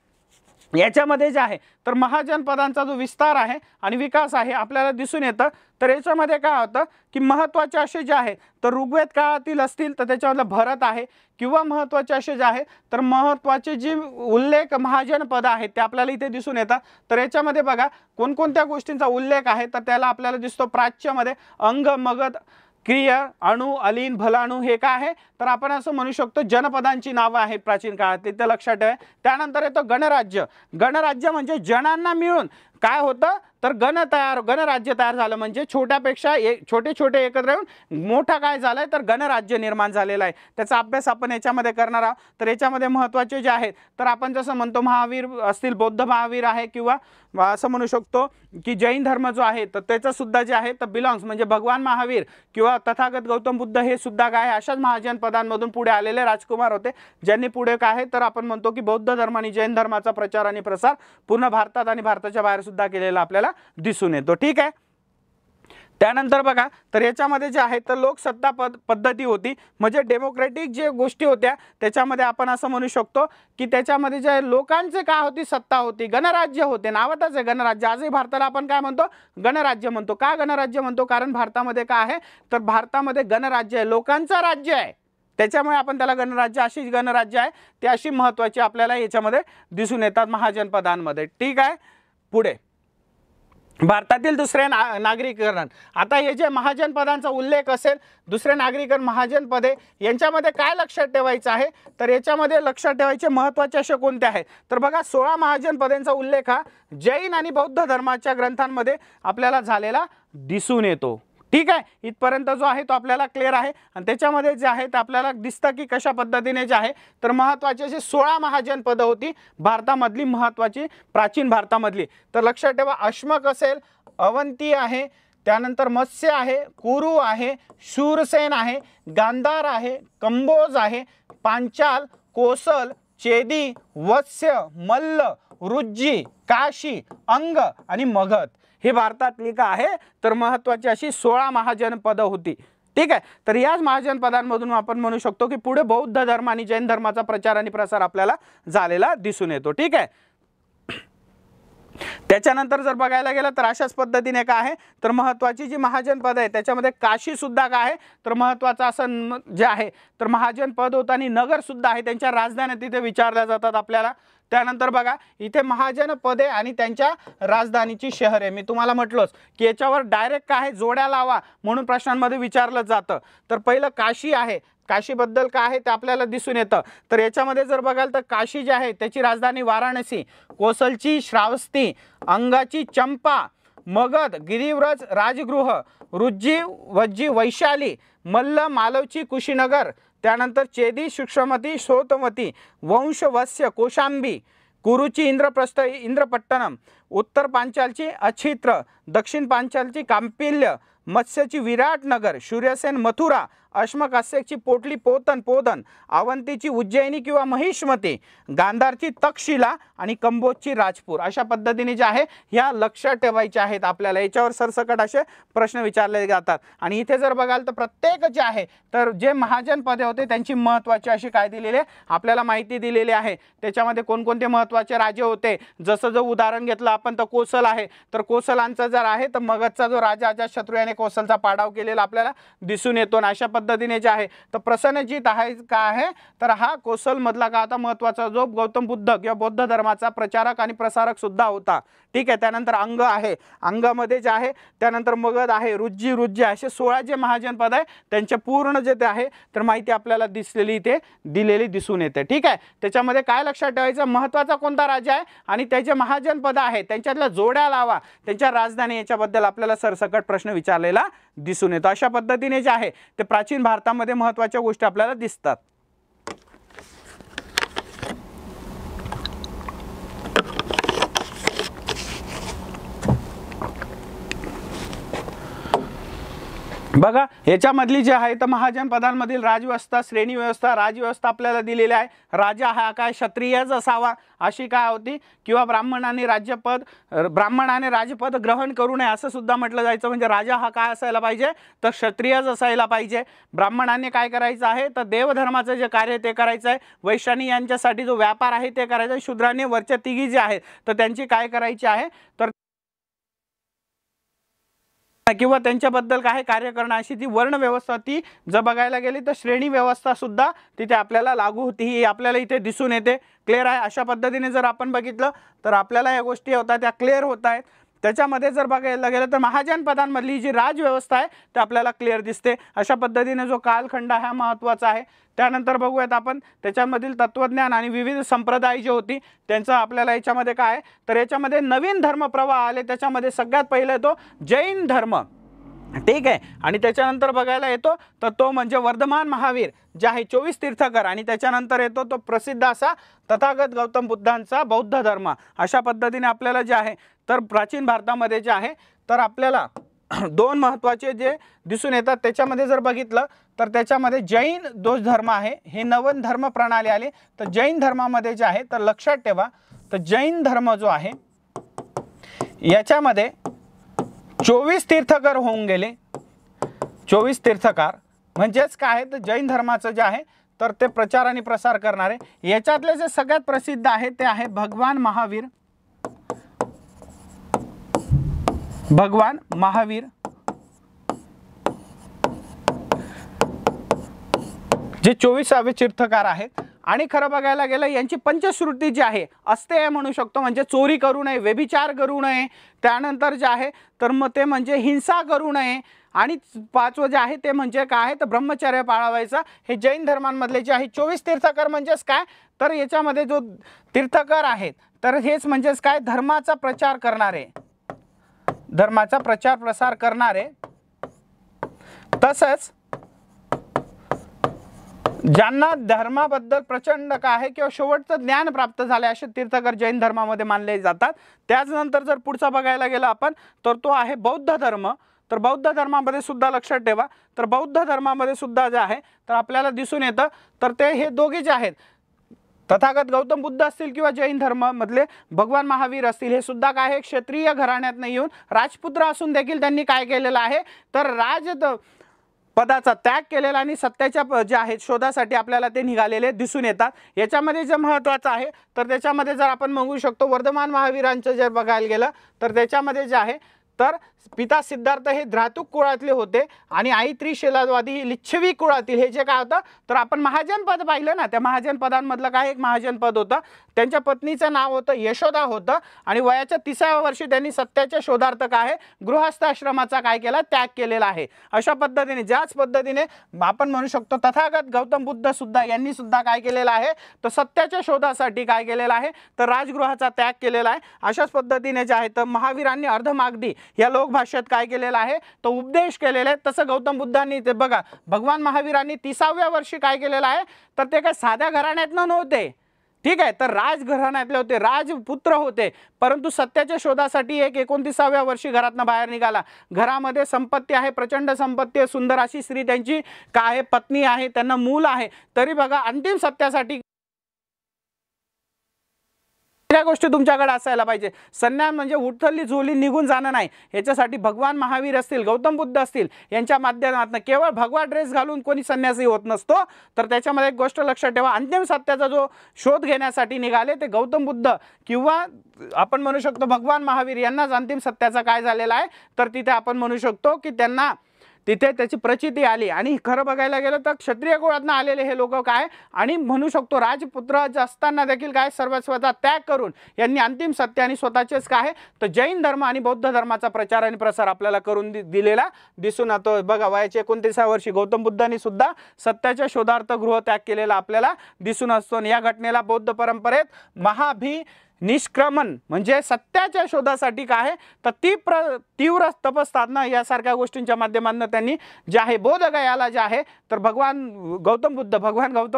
याच्यामध्ये जे आहे तर महाजनपदांचा जो विस्तार आहे आणि विकास आहे आपल्याला दिसून येतं. तर याच्यामध्ये काय होतं की महत्त्वाचे असे जे आहे तर ऋग्वेद काळातील असतील तर त्याच्यामधलं भरत आहे किंवा महत्त्वाचे असे जे आहे तर महत्त्वाचे जे उल्लेख महाजनपद आहेत ते आपल्याला इथे दिसून येतात. तर याच्यामध्ये बघा कोणकोणत्या गोष्टींचा उल्लेख आहे तर त्याला आपल्याला दिसतो प्राच्यमध्ये अंग मगध क्रिय अणु अलीन भलाणू हे काय आहे तर आपण असं म्हणू शकतो जनपदांची नावं आहेत प्राचीन काळातली. ते लक्षात ठेवा. त्यानंतर येतो गणराज्य. गणराज्य म्हणजे जनांना मिळून काय होतं तर गणराज्य तयार झालं. म्हणजे छोट्यापेक्षा छोटे छोटे एकत्र येऊन मोठा काय झालाय तर गणराज्य निर्माण झालेला आहे. त्याचा अभ्यास आपण याच्यामध्ये करणार आहोत. तर याच्यामध्ये महत्त्वाचे जे आहेत तर आपण जसं म्हणतो महावीर असतील बौद्ध महावीर आहे किंवा असं म्हणू शकतो की जैन धर्म जो आहे तर त्याचं सुद्धा जे आहे तर बिलॉंग्स म्हणजे भगवान महावीर किंवा तथागत गौतम बुद्ध हे सुद्धा काय अशाच महाजनपदांमधून पुढे आलेले राजकुमार होते ज्यांनी पुढे काय आहे तर आपण म्हणतो की बौद्ध धर्म आणि जैन धर्माचा प्रचार आणि प्रसार पूर्ण भारतात आणि भारताच्या बाहेर सुद्धा केलेला आपल्याला दिसून येतो. ठीक आहे. त्यानंतर बघा तर याच्यामध्ये जे आहे तर लोकसत्ता पद्धती होती म्हणजे डेमोक्रेटिक जे गोष्टी होत्या त्याच्यामध्ये आपण असं म्हणू शकतो की त्याच्यामध्ये जे लोकांचे काय होती सत्ता होती. गणराज्य होते. नावातच आहे गणराज्य. आजही भारताला आपण काय म्हणतो गणराज्य म्हणतो. का गणराज्य म्हणतो कारण भारतामध्ये काय आहे तर भारतामध्ये गणराज्य आहे लोकांचं राज्य आहे त्याच्यामुळे आपण त्याला गणराज्य अशी गणराज्य आहे ते अशी महत्त्वाची आपल्याला याच्यामध्ये दिसून येतात महाजनपदांमध्ये. ठीक आहे. पुढे भारतातील दुसरे नागरीकरण. आता हे जे महाजनपदांचा उल्लेख असेल दुसरे नागरीकरण महाजनपदे यांच्यामध्ये काय लक्षात ठेवायचं आहे तर याच्यामध्ये लक्षात ठेवायचे महत्त्वाचे असे कोणते आहेत तर बघा 16 महाजनपदांचा उल्लेख हा जैन आणि बौद्ध धर्माच्या ग्रंथांमध्ये आपल्याला झालेला दिसून येतो. ठीक आहे. इथपर्यंत जो आहे तो आपल्याला क्लिअर आहे. आणि त्याच्यामध्ये जे आहे ते आपल्याला दिसतं की कशा पद्धतीने जे आहे तर महत्त्वाची अशी 16 महाजनपदं होती भारतामधली महत्त्वाची प्राचीन भारतामधली. तर लक्षात ठेवा अश्मक असेल अवंती आहे त्यानंतर मत्स्य आहे, कुरु आहे, शूरसेन आहे, गांधार आहे, कंबोज आहे, पांचाल, कोसल, चेदी, वत्स्य, मल्ल, रुज्जी, काशी, अंग आणि मगध हे भारतातली का आहे तर महत्त्वाची अशी 16 महाजनपदं होती. ठीक आहे. तर याच महाजनपदांमधून आपण म्हणू शकतो की पुढे बौद्ध धर्म आणि जैन धर्माचा प्रचार आणि प्रसार आपल्याला झालेला दिसून येतो. ठीक आहे. त्याच्यानंतर जर बघायला गेलं तर अशाच पद्धतीने काय आहे तर महत्त्वाची जी महाजनपद आहे त्याच्यामध्ये काशी सुद्धा काय आहे तर महत्त्वाचं असं जे आहे तर महाजनपद होतं आणि नगर सुद्धा आहे, त्यांच्या राजधान्या तिथे विचारल्या जातात आपल्याला. त्यानंतर बघा इथे महाजनपदे आणि त्यांच्या राजधानीची शहरे, मी तुम्हाला म्हटलोच की याच्यावर डायरेक्ट काय आहे जोड्या लावा म्हणून प्रश्नांमध्ये विचारलं जातं. तर पहिलं काशी आहे, काशीबद्दल काय आहे ते आपल्याला दिसून येतं. तर याच्यामध्ये जर बघाल तर काशी जी आहे त्याची राजधानी वाराणसी, कोसलची श्रावस्ती, अंगाची चंपा, मगध गिरिव्रज राजगृह, रुज्जी वज्जी वैशाली, मल्ल मालवची कुशीनगर, त्यानंतर चेदी सूक्ष्मती सोतमती, वंश वत्स्य कोशांबी, कुरुची इंद्रप्रस्थ इंद्रपट्टणम, उत्तर पांचालची अछित्र, दक्षिण पांचालची कांपिल्य, मत्स्यची विराटनगर, सूर्यसेन मथुरा, अश्मकास्यची पोटली पोतन, अवंतीची उज्जैनी किंवा महिष्मती, गांधारची तक्षशिला आणि कंबोजची राजपूर. अशा पद्धतीने जे आहे ह्या लक्षात ठेवायच्या आहेत आपल्याला. याच्यावर सरसकट असे प्रश्न विचारले जातात. आणि इथे जर बघाल तर प्रत्येक जे आहे तर जे महाजनपदे होते त्यांची महत्त्वाची अशी काय दिलेली आहे आपल्याला माहिती दिलेली आहे. त्याच्यामध्ये कोणकोणते महत्त्वाचे राजे होते, जसं जर उदाहरण घेतलं आपण तर कोसल आहे, तर कोसलांचा जर आहे तर मगधचा जो राजा अजातशत्रू याने कोसलचा पाडाव केलेला आपल्याला दिसून येतो. आणि अशा पद्धतीने जे आहे तर प्रसन्नजीत आहे का आहे तर हा कोसल मधला का आता महत्त्वाचा जो गौतम बुद्ध किंवा बौद्ध धर्माचा प्रचारक आणि प्रसारक सुद्धा होता. ठीक आहे. त्यानंतर अंग आहे, अंगामध्ये जे आहे त्यानंतर मगध आहे, रुज्जी असे 16 जे महाजनपद आहे त्यांचे पूर्ण जे ते आहे तर माहिती आपल्याला दिसलेली इथे दिलेली दिसून येते. ठीक आहे. त्याच्यामध्ये काय लक्षात ठेवायचं महत्त्वाचा कोणता राजा आहे आणि त्याचे महाजनपद आहे त्यांच्यातल्या जोड्या लावा, त्यांच्या राजधानी याच्याबद्दल आपल्याला सरसकट प्रश्न विचारलेला दिसून येतो. अशा पद्धतीने जे आहे ते प्राचीन भारतामध्ये महत्त्वाच्या गोष्टी आपल्याला दिसतात. बघा याच्यामधली जे आहे तर महाजनपदांमधील राजव्यवस्था, श्रेणी व्यवस्था, राजव्यवस्था आपल्याला दिलेली आहे. राजा हा काय क्षत्रियच असावा अशी काय होती किंवा ब्राह्मणाने राजपद ग्रहण करू नये असं सुद्धा म्हटलं जायचं. म्हणजे राजा हा काय असायला पाहिजे तर क्षत्रियच असायला पाहिजे. ब्राह्मणाने काय करायचं आहे तर देवधर्माचं जे कार्य ते करायचं आहे. वैश्यानी यांच्यासाठी जो व्यापार आहे ते करायचा आहे. शूद्राने वरच्या तिघी जे आहेत तर त्यांची काय करायची आहे तर किंवा त्यांच्याबद्दल काय कार्य करणं अशी ती वर्ण व्यवस्था ती जर बघायला गेली तर श्रेणी व्यवस्था सुद्धा तिथे आपल्याला लागू होती ही आपल्याला इथे दिसून येते. क्लिअर आहे. अशा पद्धतीने जर आपण बघितलं तर आपल्याला या गोष्टी होतात त्या क्लिअर होत आहेत. त्याच्यामध्ये जर बघायला गेलं तर महाजनपदांमधली जी राजव्यवस्था आहे ते आपल्याला क्लिअर दिसते. अशा पद्धतीने जो कालखंड हा महत्त्वाचा आहे. त्यानंतर बघूयात आपण त्याच्यामधील तत्वज्ञान आणि विविध संप्रदाय जे होती त्यांचं आपल्याला याच्यामध्ये काय तर याच्यामध्ये नवीन धर्मप्रवाह आले. त्याच्यामध्ये सगळ्यात पहिले तो जैन धर्म. ठीक आहे. आणि त्याच्यानंतर बघायला येतो तर तो म्हणजे वर्धमान महावीर जे आहे 24 तीर्थकर आणि त्याच्यानंतर येतो तो प्रसिद्ध असा तथागत गौतम बुद्धांचा बौद्ध धर्म. अशा पद्धतीने आपल्याला जे आहे तर प्राचीन भारतामध्ये जे आहे तर आपल्याला दोन महत्त्वाचे जे दिसून येतात. त्याच्यामध्ये जर बघितलं तर त्याच्यामध्ये जैन जो धर्म आहे हे नवीन धर्म प्रणाली आली. तर जैन धर्मामध्ये जे आहे तर लक्षात ठेवा तर जैन धर्म जो आहे याच्यामध्ये 24 तीर्थकर होऊन गेले. 24 तीर्थकार म्हणजेच काय आहे तर जैन धर्माचं जे आहे तर ते प्रचार आणि प्रसार करणारे. याच्यातले जे सगळ्यात प्रसिद्ध आहे ते आहे भगवान महावीर. जे 24वे तीर्थकार आहेत. आणि खरं बघायला गेलं यांची पंचश्रुती जी आहे असते म्हणू शकतो. म्हणजे चोरी करू नये, व्यभिचार करू नये, त्यानंतर जे आहे तर मग ते म्हणजे हिंसा करू नये आणि 5वं जे आहे ते म्हणजे काय आहे तर ब्रह्मचर्य पाळावायचं. हे जैन धर्मांमधले जे आहे 24 तीर्थकर म्हणजेच काय तर याच्यामध्ये जो तीर्थकर आहेत तर हेच म्हणजेच काय धर्माचा प्रचार करणारे, धर्माचा प्रचार प्रसार करणारे. तसंच ज्यांना धर्माबद्दल प्रचंड काय आहे किंवा शेवटचं ज्ञान प्राप्त झाले असे तीर्थकर जैन धर्मामध्ये मानले जातात. त्याचनंतर जर पुढचा बघायला गेला आपण तर तो आहे बौद्ध धर्म. तर बौद्ध धर्मामध्ये सुद्धा लक्षात ठेवा, तर बौद्ध धर्मामध्ये सुद्धा जे आहे तर आपल्याला दिसून येतं तर ते हे दोघे जे आहेत तथागत गौतम बुद्ध असतील किंवा जैन धर्म मधले भगवान महावीर असतील, हे सुद्धा काय आहे क्षत्रिय घराण्यात येऊन राजपुत्र असून देखील त्यांनी काय केलेलं आहे तर राज पदाचा त्याग केलेला आणि सत्याच्या जे आहेत शोधासाठी आपल्याला ते निघालेले दिसून येतात। याच्यामध्ये जे महत्त्वाचं आहे तर त्याच्यामध्ये जर आपण बघू शकतो वर्धमान महावीरांचं जर बघायला गेलं तर त्याच्यामध्ये जे आहे तर पिता सिद्धार्थ हे धातुक कुळातले होते आणि आई त्रिशैलवादी ही लिच्छवी कुळातील, हे जे काय होतं तर आपण महाजन पद पाहिलं ना, त्या महाजन पदांमधलं काय एक महाजन पद होतं, त्यांच्या पत्नीचं नाव होतं यशोदा होतं आणि वयाच्या 30व्या वर्षी त्यांनी सत्याच्या शोधार्थ काय आहे गृहस्थ आश्रमाचा काय केला त्याग केलेला आहे। अशा पद्धतीने ज्याच पद्धतीने आपण म्हणू शकतो तथागत गौतम बुद्ध सुद्धा यांनी सुद्धा काय केलेलं आहे तर सत्याच्या शोधासाठी काय केलेलं आहे तर राजगृहाचा त्याग केलेला आहे। अशाच पद्धतीने जे आहे तर महावीरांनी अर्धमागधी या लोकभाषेत काय केलेलं आहे तो उपदेश केलेला आहे। तसं गौतम बुद्धांनी ते बघा भगवान महावीरांनी 30व्या वर्षी काय केलेलं आहे तर ते काय साध्या घराण्यातनं नव्हते, ठीक आहे, तर राजघराण्यातले होते, राजपुत्र होते, परंतु सत्याच्या शोधासाठी एक 29व्या वर्षी घरातनं बाहेर निघाला। घरामध्ये संपत्ती आहे, प्रचंड संपत्ती आहे, सुंदर अशी स्त्री त्यांची काय आहे पत्नी आहे, त्यांना मूल आहे, तरी बघा अंतिम सत्यासाठी या गोष्टी तुमच्याकडे असायला पाहिजे। संन्यास म्हणजे उठली झोली निघून जाणं नाही, याच्यासाठी भगवान महावीर असतील गौतम बुद्ध असतील यांच्या माध्यमातून केवळ भगवा ड्रेस घालून कोणी संन्यासी होत नसतो। तर त्याच्यामध्ये एक गोष्ट लक्षात ठेवा, अंतिम सत्याचा जो शोध घेण्यासाठी निघाले ते गौतम बुद्ध किंवा आपण म्हणू शकतो भगवान महावीर यांनाच अंतिम सत्याचा काय झालेला आहे तर तिथे आपण म्हणू शकतो की त्यांना तिथे त्याची प्रचिती आली। आणि खरं बघायला गेलं तर क्षत्रिय कुळातनं आलेले हे लोक काय आणि म्हणू शकतो राजपुत्र असताना देखील काय सर्वस्वाचा त्याग करून यांनी अंतिम सत्य आणि स्वतःचेच काय तर जैन धर्म आणि बौद्ध धर्माचा प्रचार आणि प्रसार आपल्याला करून दिलेला दिसून येतो। बघा वयाच्या 29व्या वर्षी गौतम बुद्धांनी सुद्धा सत्याच्या शोधार्थ गृह त्याग केलेला आपल्याला दिसून असतो। आणि या घटनेला बौद्ध परंपरेत निष्क्रमण म्हणजे सत्याच्या शोधासाठी काय आहे तर तीव्र तपसाधना यासारख्या गोष्टींच्या माध्यमातून त्यांनी जे आहे बोधगयाला जे आहे तर भगवान गौतम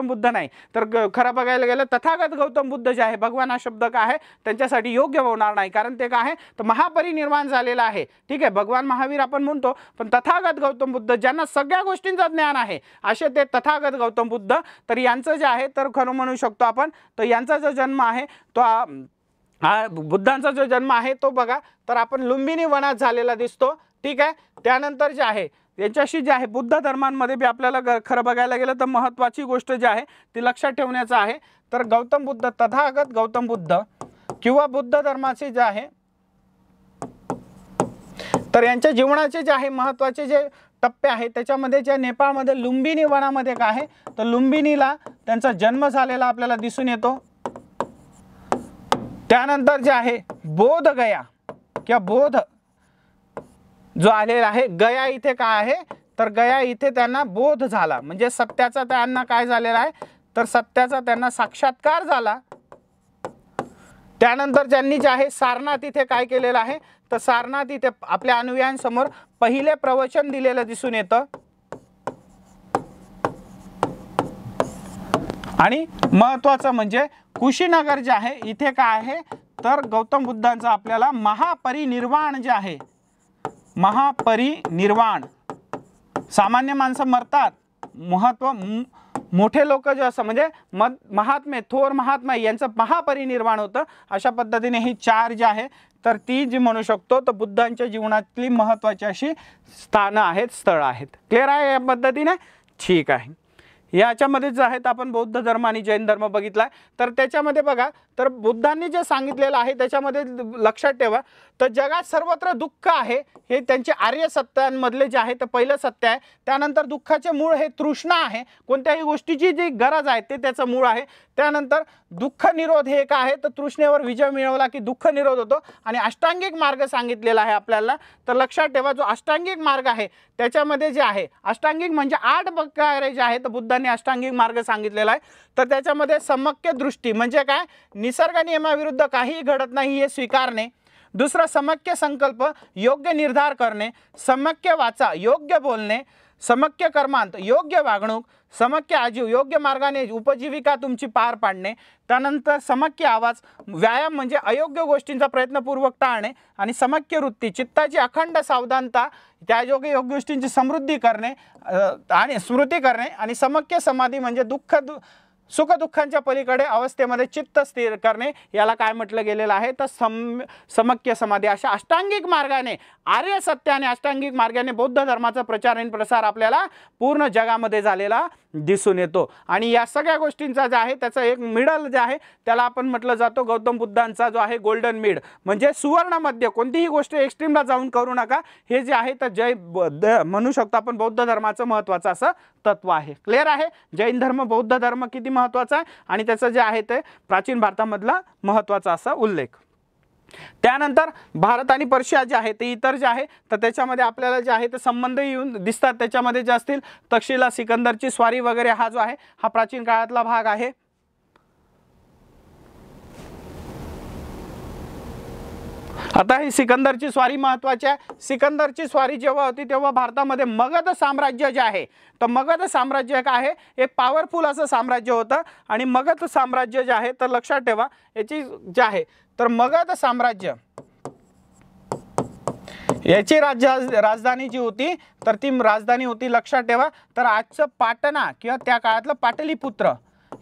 बुद्ध नाही तर खरं बघायला गेलं तथागत गौतम बुद्ध जे आहे भगवान हा शब्द काय आहे त्यांच्यासाठी योग्य होणार नाही, कारण ते काय आहे तर महापरिनिर्वाण झालेला आहे, ठीक आहे। भगवान महावीर आपण म्हणतो पण तथागत गौतम बुद्ध ज्यांना सगळ्या गोष्टींचं ज्ञान आहे असे ते तथागत गौतम बुद्ध, तर यांचं जे आहे तर खरं म्हणू शकतो आपण तर यांचा जो जन्म आहे तो बुद्धांचा जो जन्म आहे तो बघा तर आपण लुंबिनी वनात झालेला दिसतो, ठीक आहे। त्यानंतर जे आहे यांच्याशी जे आहे बुद्ध धर्मांमध्ये बी आपल्याला खरं बघायला गेलं तर महत्त्वाची गोष्ट जी आहे ती लक्षात ठेवण्याचं आहे तर गौतम बुद्ध तथागत गौतम बुद्ध किंवा बुद्ध धर्माचे जे आहे तर यांच्या जीवनाचे जे आहे महत्त्वाचे जे टप्पे आहे त्याच्यामध्ये जे नेपाळमध्ये लुंबिनी वनामध्ये काय आहे तर लुंबिनीला त्यांचा जन्म झालेला आपल्याला दिसून येतो। त्यानंतर जे आहे बोधगया किंवा बोध जो आलेला आहे गया इथे काय आहे तर गया इथे त्यांना बोध झाला, म्हणजे सत्याचा त्यांना काय झालेला आहे तर सत्याचा त्यांना साक्षात्कार झाला। त्यानंतर ज्यांनी जे आहे सारनाथ इथे काय केलेलं आहे तर सारनाथ इथे आपल्या अनुयायांसमोर पहिले प्रवचन दिलेलं दिसून येतं। आणि महत्त्वाचं म्हणजे कुशीनगर जे आहे इथे काय आहे तर गौतम बुद्धांचा आपल्याला महापरिनिर्वाण जे आहे महापरिनिर्वाण, सामान्य माणसं मरतात, मोठे लोक जे असं म्हणजे महात्मे थोर महात्मा यांचं महापरिनिर्वाण होतं। अशा पद्धतीने ही चार जे आहे तर ती जी म्हणू शकतो तर बुद्धांच्या जीवनातली महत्त्वाची अशी स्थानं आहेत, स्थळं आहेत। क्लिअर आहे या पद्धतीने, ठीक आहे। याच्यामध्ये जे आहेत आपण बौद्ध धर्म आणि जैन धर्म बघितला तर त्याच्यामध्ये बघा तर बुद्धांनी जे सांगितलेलं आहे त्याच्यामध्ये लक्षात ठेवा तर जगात सर्वत्र दुःख आहे हे त्यांचे आर्य सत्यांमधले जे आहे तर पहिलं सत्य आहे। त्यानंतर दुःखाचे मूळ हे तृष्णा आहे, कोणत्याही गोष्टीची जी गरज आहे ते त्याचं मूळ आहे। त्यानंतर दुःख निरोध हे काय आहे तर तृष्णेवर विजय मिळवला की दुःख निरोध होतो। आणि अष्टांगिक मार्ग सांगितलेला आहे आपल्याला तर लक्षात ठेवा जो अष्टांगिक मार्ग आहे त्याच्यामध्ये जे आहे अष्टांगिक म्हणजे 8 प्रकारे जे आहे तर बुद्धांनी अष्टांगिक मार्ग सांगितलेला आहे। तर त्याच्यामध्ये सम्यक् दृष्टी म्हणजे काय निसर्ग नियमाविरुद्ध काहीही घडत नाही हे स्वीकारणे, दुसरा सम्यक् संकल्प योग्य निर्धार करणे, सम्यक् वाचा योग्य बोलणे, समक्य कर्मांत योग्य वागणूक, समक्य आजीव योग्य मार्गाने उपजीविका तुमची पार पाडणे, त्यानंतर समक्य आवाज व्यायाम म्हणजे अयोग्य गोष्टींचा प्रयत्नपूर्वक टाळणे, आणि समक्य वृत्ती चित्ताची अखंड सावधानता त्या योग्य गोष्टींची समृद्धी करणे आणि स्मृती करणे, आणि समक्य समाधी म्हणजे सुखदुःखांच्या पलीकडे अवस्थेमध्ये चित्त स्थिर करणे, याला काय म्हटलं गेलेलं आहे तर समक्य समाधी. अशा अष्टांगिक मार्गाने आर्य सत्य आणि अष्टांगिक मार्गाने बौद्ध धर्माचा प्रचार आणि प्रसार आपल्याला पूर्ण जगामध्ये झालेला दिसून येतो. आणि या सगळ्या गोष्टींचा जे आहे त्याचं एक मिडल जे आहे त्याला आपण म्हटलं जातो गौतम बुद्धांचा जो आहे गोल्डन मिड, म्हणजे सुवर्ण मध्य. कोणतीही गोष्ट एक्स्ट्रीमला जाऊन करू नका, हे जे आहे तर म्हणू शकतो आपण बौद्ध धर्माचं महत्त्वाचं असं तत्व आहे. क्लिअर आहे. जैन धर्म बौद्ध धर्म किती महत्त्वाचा आहे आणि त्याचं जे आहे ते प्राचीन भारतामधला महत्त्वाचा असा उल्लेख. त्यानंतर भारत आणि पर्शिया जे आहे ते इतर जे आहे तर त्याच्यामध्ये आपल्याला जे आहे ते संबंध येऊन दिसतात. त्याच्यामध्ये जे असतील तक्षशिला, सिकंदरची स्वारी वगैरे हा जो आहे हा प्राचीन काळातला भाग आहे. आता ही सिकंदरची स्वारी महत्त्वाची आहे. सिकंदरची स्वारी जेव्हा होती तेव्हा भारतामध्ये मगध साम्राज्य जे आहे तर मगध साम्राज्य काय आहे एक पॉवरफुल असं साम्राज्य होतं. आणि मगध साम्राज्य जे आहे तर लक्षात ठेवा याची जे आहे तर मगध साम्राज्य याची राजधानी जी होती तर ती राजधानी होती लक्षात ठेवा तर आजचं पाटणा किंवा त्या काळातलं पाटलीपुत्र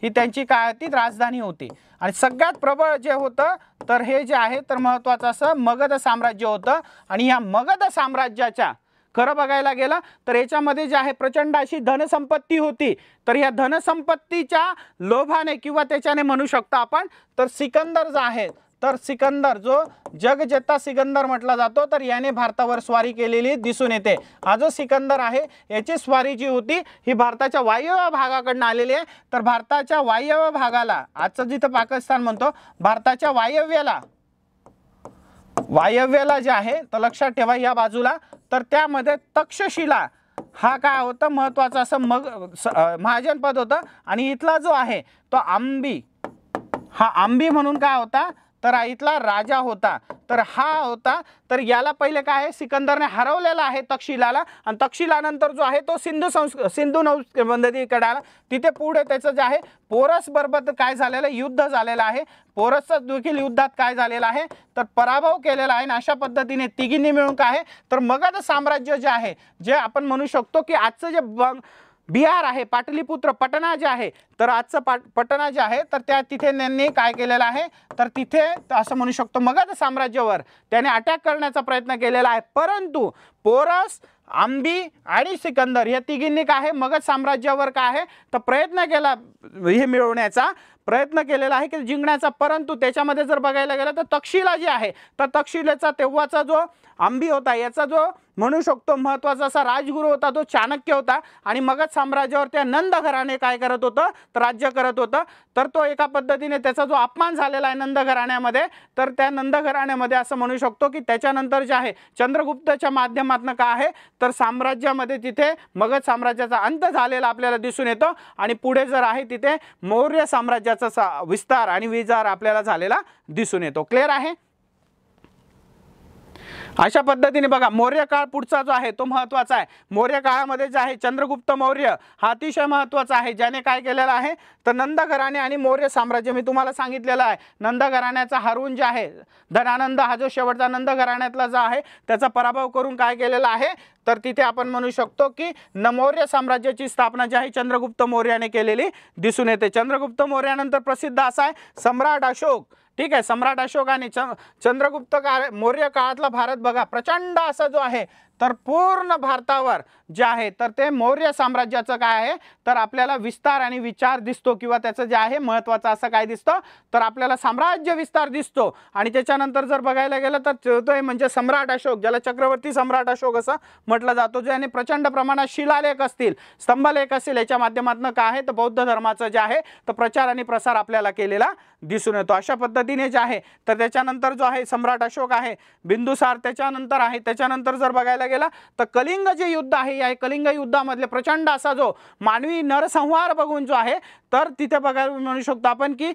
ही त्यांची काळातील राजधानी होती. आणि सगळ्यात प्रबळ जे होतं तर हे जे आहे तर महत्त्वाचं असं मगध साम्राज्य होतं. आणि ह्या मगध साम्राज्याच्या खरं बघायला गेलं तर याच्यामध्ये जे आहे प्रचंड अशी धनसंपत्ती होती. तर या धनसंपत्तीच्या लोभाने किंवा त्याच्याने म्हणू शकतो आपण तर सिकंदर जो आहे तर सिकंदर जो जगजेता सिकंदर म्हटला जातो तर याने भारतावर स्वारी केलेली दिसून येते. हा जो सिकंदर आहे याची स्वारी जी होती ही भारताच्या वायव्य भागाकडून आलेली आहे. तर भारताच्या वायव्य भागाला आजचं जिथं पाकिस्तान म्हणतो भारताच्या वायव्याला जे आहे तर लक्षात ठेवा या बाजूला तर त्यामध्ये तक्षशिला हा काय होतं महत्त्वाचं असं महाजनपद होतं. आणि इथला जो आहे तो आंबी म्हणून काय होता तर इथला राजा होता. तर हा होता तर याला पहिले काय आहे सिकंदरने हरवलेला आहे तक्षशिलाला. आणि तक्षशिलानंतर जो आहे तो सिंधू नदीकडे आला. तिथे पुढे त्याचं जे आहे पोरस बरोबर काय झालेलं युद्ध झालेलं आहे. पोरसचं देखील युद्धात काय झालेलं आहे तर पराभव केलेला आहे. आणि अशा पद्धतीने तिघींनी मिळून काय आहे तर मगध साम्राज्य जे आहे जे आपण म्हणू शकतो की आजचं जे बिहार आहे पाटलीपुत्र पटना जे आहे तर आजचं पटना जे आहे तर त्या तिथे त्यांनी काय केलेलं आहे तर तिथे असं म्हणू शकतो मगध साम्राज्यावर त्याने अटॅक करण्याचा प्रयत्न केलेला आहे. परंतु पोरस, आंबी आणि सिकंदर या तिघींनी काय आहे मगध साम्राज्यावर काय आहे तर प्रयत्न केला हे मिळवण्याचा प्रयत्न केलेला आहे की जिंकण्याचा. परंतु त्याच्यामध्ये जर बघायला गेलं तर तक्षशिला जी आहे तर तक्षशिलेचा तेव्हाचा जो आंबी होता याचा जो म्हणू शकतो महत्त्वाचा असा राजगुरू होता तो चाणक्य होता. आणि मगध साम्राज्यावर त्या नंद घराणे काय करत होतं तर राज्य करत होतं. तर तो एका पद्धतीने त्याचा जो अपमान झालेला आहे नंद घराण्यामध्ये तर त्या नंद घराण्यामध्ये असं म्हणू शकतो की त्याच्यानंतर जे आहे चंद्रगुप्तच्या माध्यमातून काय आहे तर साम्राज्यामध्ये तिथे मगध साम्राज्याचा अंत झालेला आपल्याला दिसून येतो. आणि पुढे जर आहे तिथे मौर्य साम्राज्याचा विस्तार आणि विजार आपल्याला झालेला दिसून येतो. क्लिअर आहे. अशा पद्धतीने बघा मौर्य काळ पुढचा जो आहे तो महत्त्वाचा आहे. मौर्य काळामध्ये जे आहे चंद्रगुप्त मौर्य हा अतिशय महत्त्वाचा आहे ज्याने काय केलेलं आहे तर नंद घराणे आणि मौर्य साम्राज्य मी तुम्हाला सांगितलेलं आहे नंद घराण्याचा हरवून जे आहे धनानंद हा जो शेवटचा नंद घराण्यातला जो आहे त्याचा पराभव करून काय केलेला आहे तर तिथे आपण म्हणू शकतो की मौर्य साम्राज्याची स्थापना जी आहे चंद्रगुप्त मौर्याने केलेली दिसून येते. चंद्रगुप्त मौर्यानंतर प्रसिद्ध असा आहे सम्राट अशोक. ठीक आहे. सम्राट अशोक आणि चंद्रगुप्त मौर्य काळातला भारत बघा प्रचंड असा जो आहे तर पूर्ण भारतावर जे आहे तर ते मौर्य साम्राज्याचं काय आहे तर आपल्याला विस्तार आणि विचार दिसतो किंवा त्याचं जे आहे महत्त्वाचं असं काय दिसतं तर आपल्याला साम्राज्य विस्तार दिसतो. आणि त्याच्यानंतर जर बघायला गेलं तर तो म्हणजे सम्राट अशोक ज्याला चक्रवर्ती सम्राट अशोक असं म्हटलं जातो ज्याने प्रचंड प्रमाणात शिलालेख असतील स्तंभलेख असतील याच्या माध्यमातून काय आहे तर बौद्ध धर्माचं जे आहे तर प्रचार आणि प्रसार आपल्याला केलेला दिसून येतो. अशा पद्धतीने जे आहे तर त्याच्यानंतर जो आहे सम्राट अशोक आहे बिंदुसार त्याच्यानंतर आहे. त्याच्यानंतर जर बघायला गेला तर कलिंग जे युद्ध आहे या कलिंग युद्धामधले प्रचंड असा जो मानवी नरसंहार बघून जो आहे तर तिथे बघायला म्हणू शकतो आपण की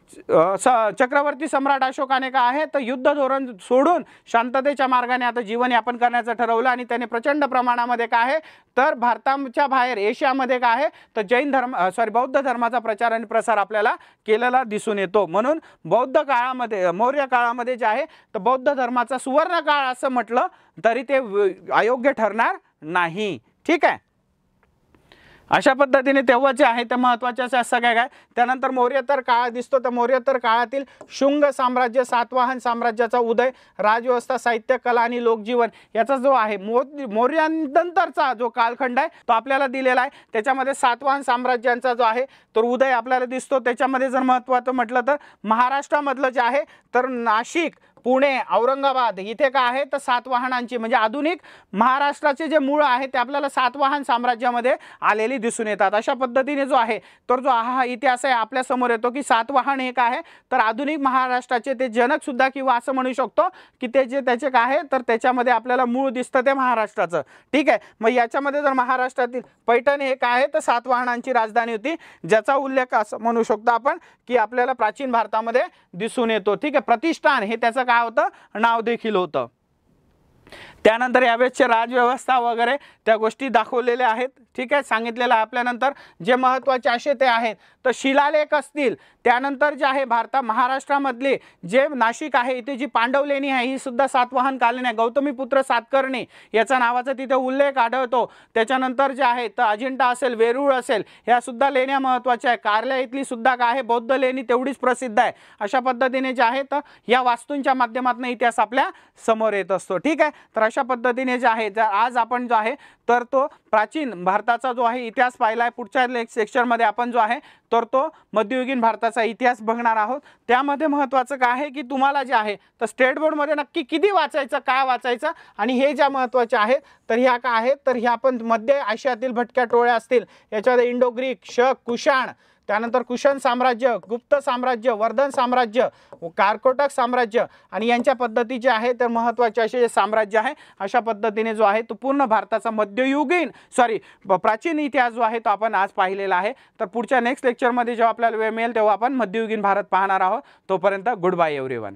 चक्रवर्ती सम्राट अशोकाने काय आहे तर युद्ध धोरण सोडून शांततेच्या मार्गाने आता जीवनयापन करण्याचं ठरवलं आणि त्याने प्रचंड प्रमाणामध्ये काय आहे तर भारताच्या बाहेर एशियामध्ये काय आहे तर बौद्ध धर्माचा प्रचार आणि प्रसार आपल्याला केलेला दिसून येतो। म्हणून बौद्ध काळामध्ये मौर्य काळामध्ये जे आहे तर बौद्ध धर्माचा सुवर्ण काळ असं म्हटलं तरी ते अयोग्य ठरणार नाही। ठीक आहे, अशा पद्धतीने तेव्हा जे आहे ते महत्त्वाचे असं काय काय त्यानंतर मौर्योत्तर काळ दिसतो। तर मौर्योत्तर काळातील शुंग साम्राज्य, सातवाहन साम्राज्याचा उदय, राजव्यवस्था, साहित्य, कला आणि लोकजीवन याचा जो आहे मौर्यानंतरचा जो कालखंड आहे तो आपल्याला दिलेला आहे। त्याच्यामध्ये सातवाहन साम्राज्यांचा जो आहे तो उदय आपल्याला दिसतो। त्याच्यामध्ये जर महत्त्वाचं म्हटलं तर महाराष्ट्रामधलं जे आहे तर नाशिक, पुणे, औरंगाबाद इथे काय आहे तर सातवाहनांची म्हणजे आधुनिक महाराष्ट्राचे जे मूळ आहे ते आपल्याला सातवाहन साम्राज्यामध्ये आलेली दिसून येतात। अशा पद्धतीने जो आहे तर जो हा इतिहास आहे आपल्या समोर येतो की सातवाहन हे काय आहे तर आधुनिक महाराष्ट्राचे ते जनक सुद्धा किंवा असं म्हणू शकतो की ते जे त्याचे काय आहे तर त्याच्यामध्ये आपल्याला मूळ दिसतं ते महाराष्ट्राचं। ठीक आहे, मग याच्यामध्ये जर महाराष्ट्रातील पैठण हे काय आहे तर सातवाहनांची राजधानी होती, ज्याचा उल्लेख असं म्हणू शकतो आपण की आपल्याला प्राचीन भारतामध्ये दिसून येतो। ठीक आहे, प्रतिष्ठान हे त्याचं काय होतं नाव देखील होतं। त्यानंतर यावेळेसचे राजव्यवस्था वगैरे त्या गोष्टी दाखवलेल्या आहेत। ठीक आहे, सांगितलेलं आहे आपल्यानंतर जे महत्त्वाचे असे ते आहेत तर शिलालेख असतील, त्यानंतर जे आहे महाराष्ट्रामधले जे नाशिक आहे इथे जी पांडवलेणी आहे ही सुद्धा सातवाहन कालीन आहे। गौतमीपुत्र सातकर्णी याचा नावाचा तिथे उल्लेख आढळतो। त्याच्यानंतर जे आहे तर अजिंठा असेल, वेरूळ असेल ह्या सुद्धा लेण्या महत्त्वाच्या आहे। कार्ल्या इथली सुद्धा काय आहे बौद्ध लेणी तेवढीच प्रसिद्ध आहे। अशा पद्धतीने जे आहे तर या वास्तूंच्या माध्यमातून इतिहास आपल्या समोर येत असतो। ठीक आहे, तर अशा पद्धतीने जे आहे आज आपण जो आहे तर तो प्राचीन भारताचा जो आहे इतिहास पाहिला आहे। पुढच्या सेक्शनमध्ये आपण जो आहे तर तो मध्ययुगीन भारताचा इतिहास बघणार आहोत। त्यामध्ये महत्त्वाचं काय आहे की तुम्हाला जे आहे तर स्टेट बोर्डमध्ये नक्की किती वाचायचं, काय वाचायचं आणि हे ज्या महत्त्वाच्या आहेत तर ह्या काय आहेत तर ह्या आपण मध्य आशियातील भटक्या टोळ्या असतील, याच्यामध्ये इंडो ग्रीक, शक, कुशाण, त्यानंतर कुशन साम्राज्य, गुप्त साम्राज्य, वर्धन साम्राज्य, कारकोटक साम्राज्य आणि यांच्या पद्धतीचे आहे तर महत्त्वाचे असे जे साम्राज्य आहे अशा पद्धतीने जो आहे तो पूर्ण भारताचा प्राचीन इतिहास जो आहे तो आपण आज पाहिलेला आहे। तर पुढच्या नेक्स्ट लेक्चरमध्ये जेव्हा आपल्याला वेळ मिळेल तेव्हा आपण मध्ययुगीन भारत पाहणार आहोत। तोपर्यंत गुड बाय एव्हरीवन।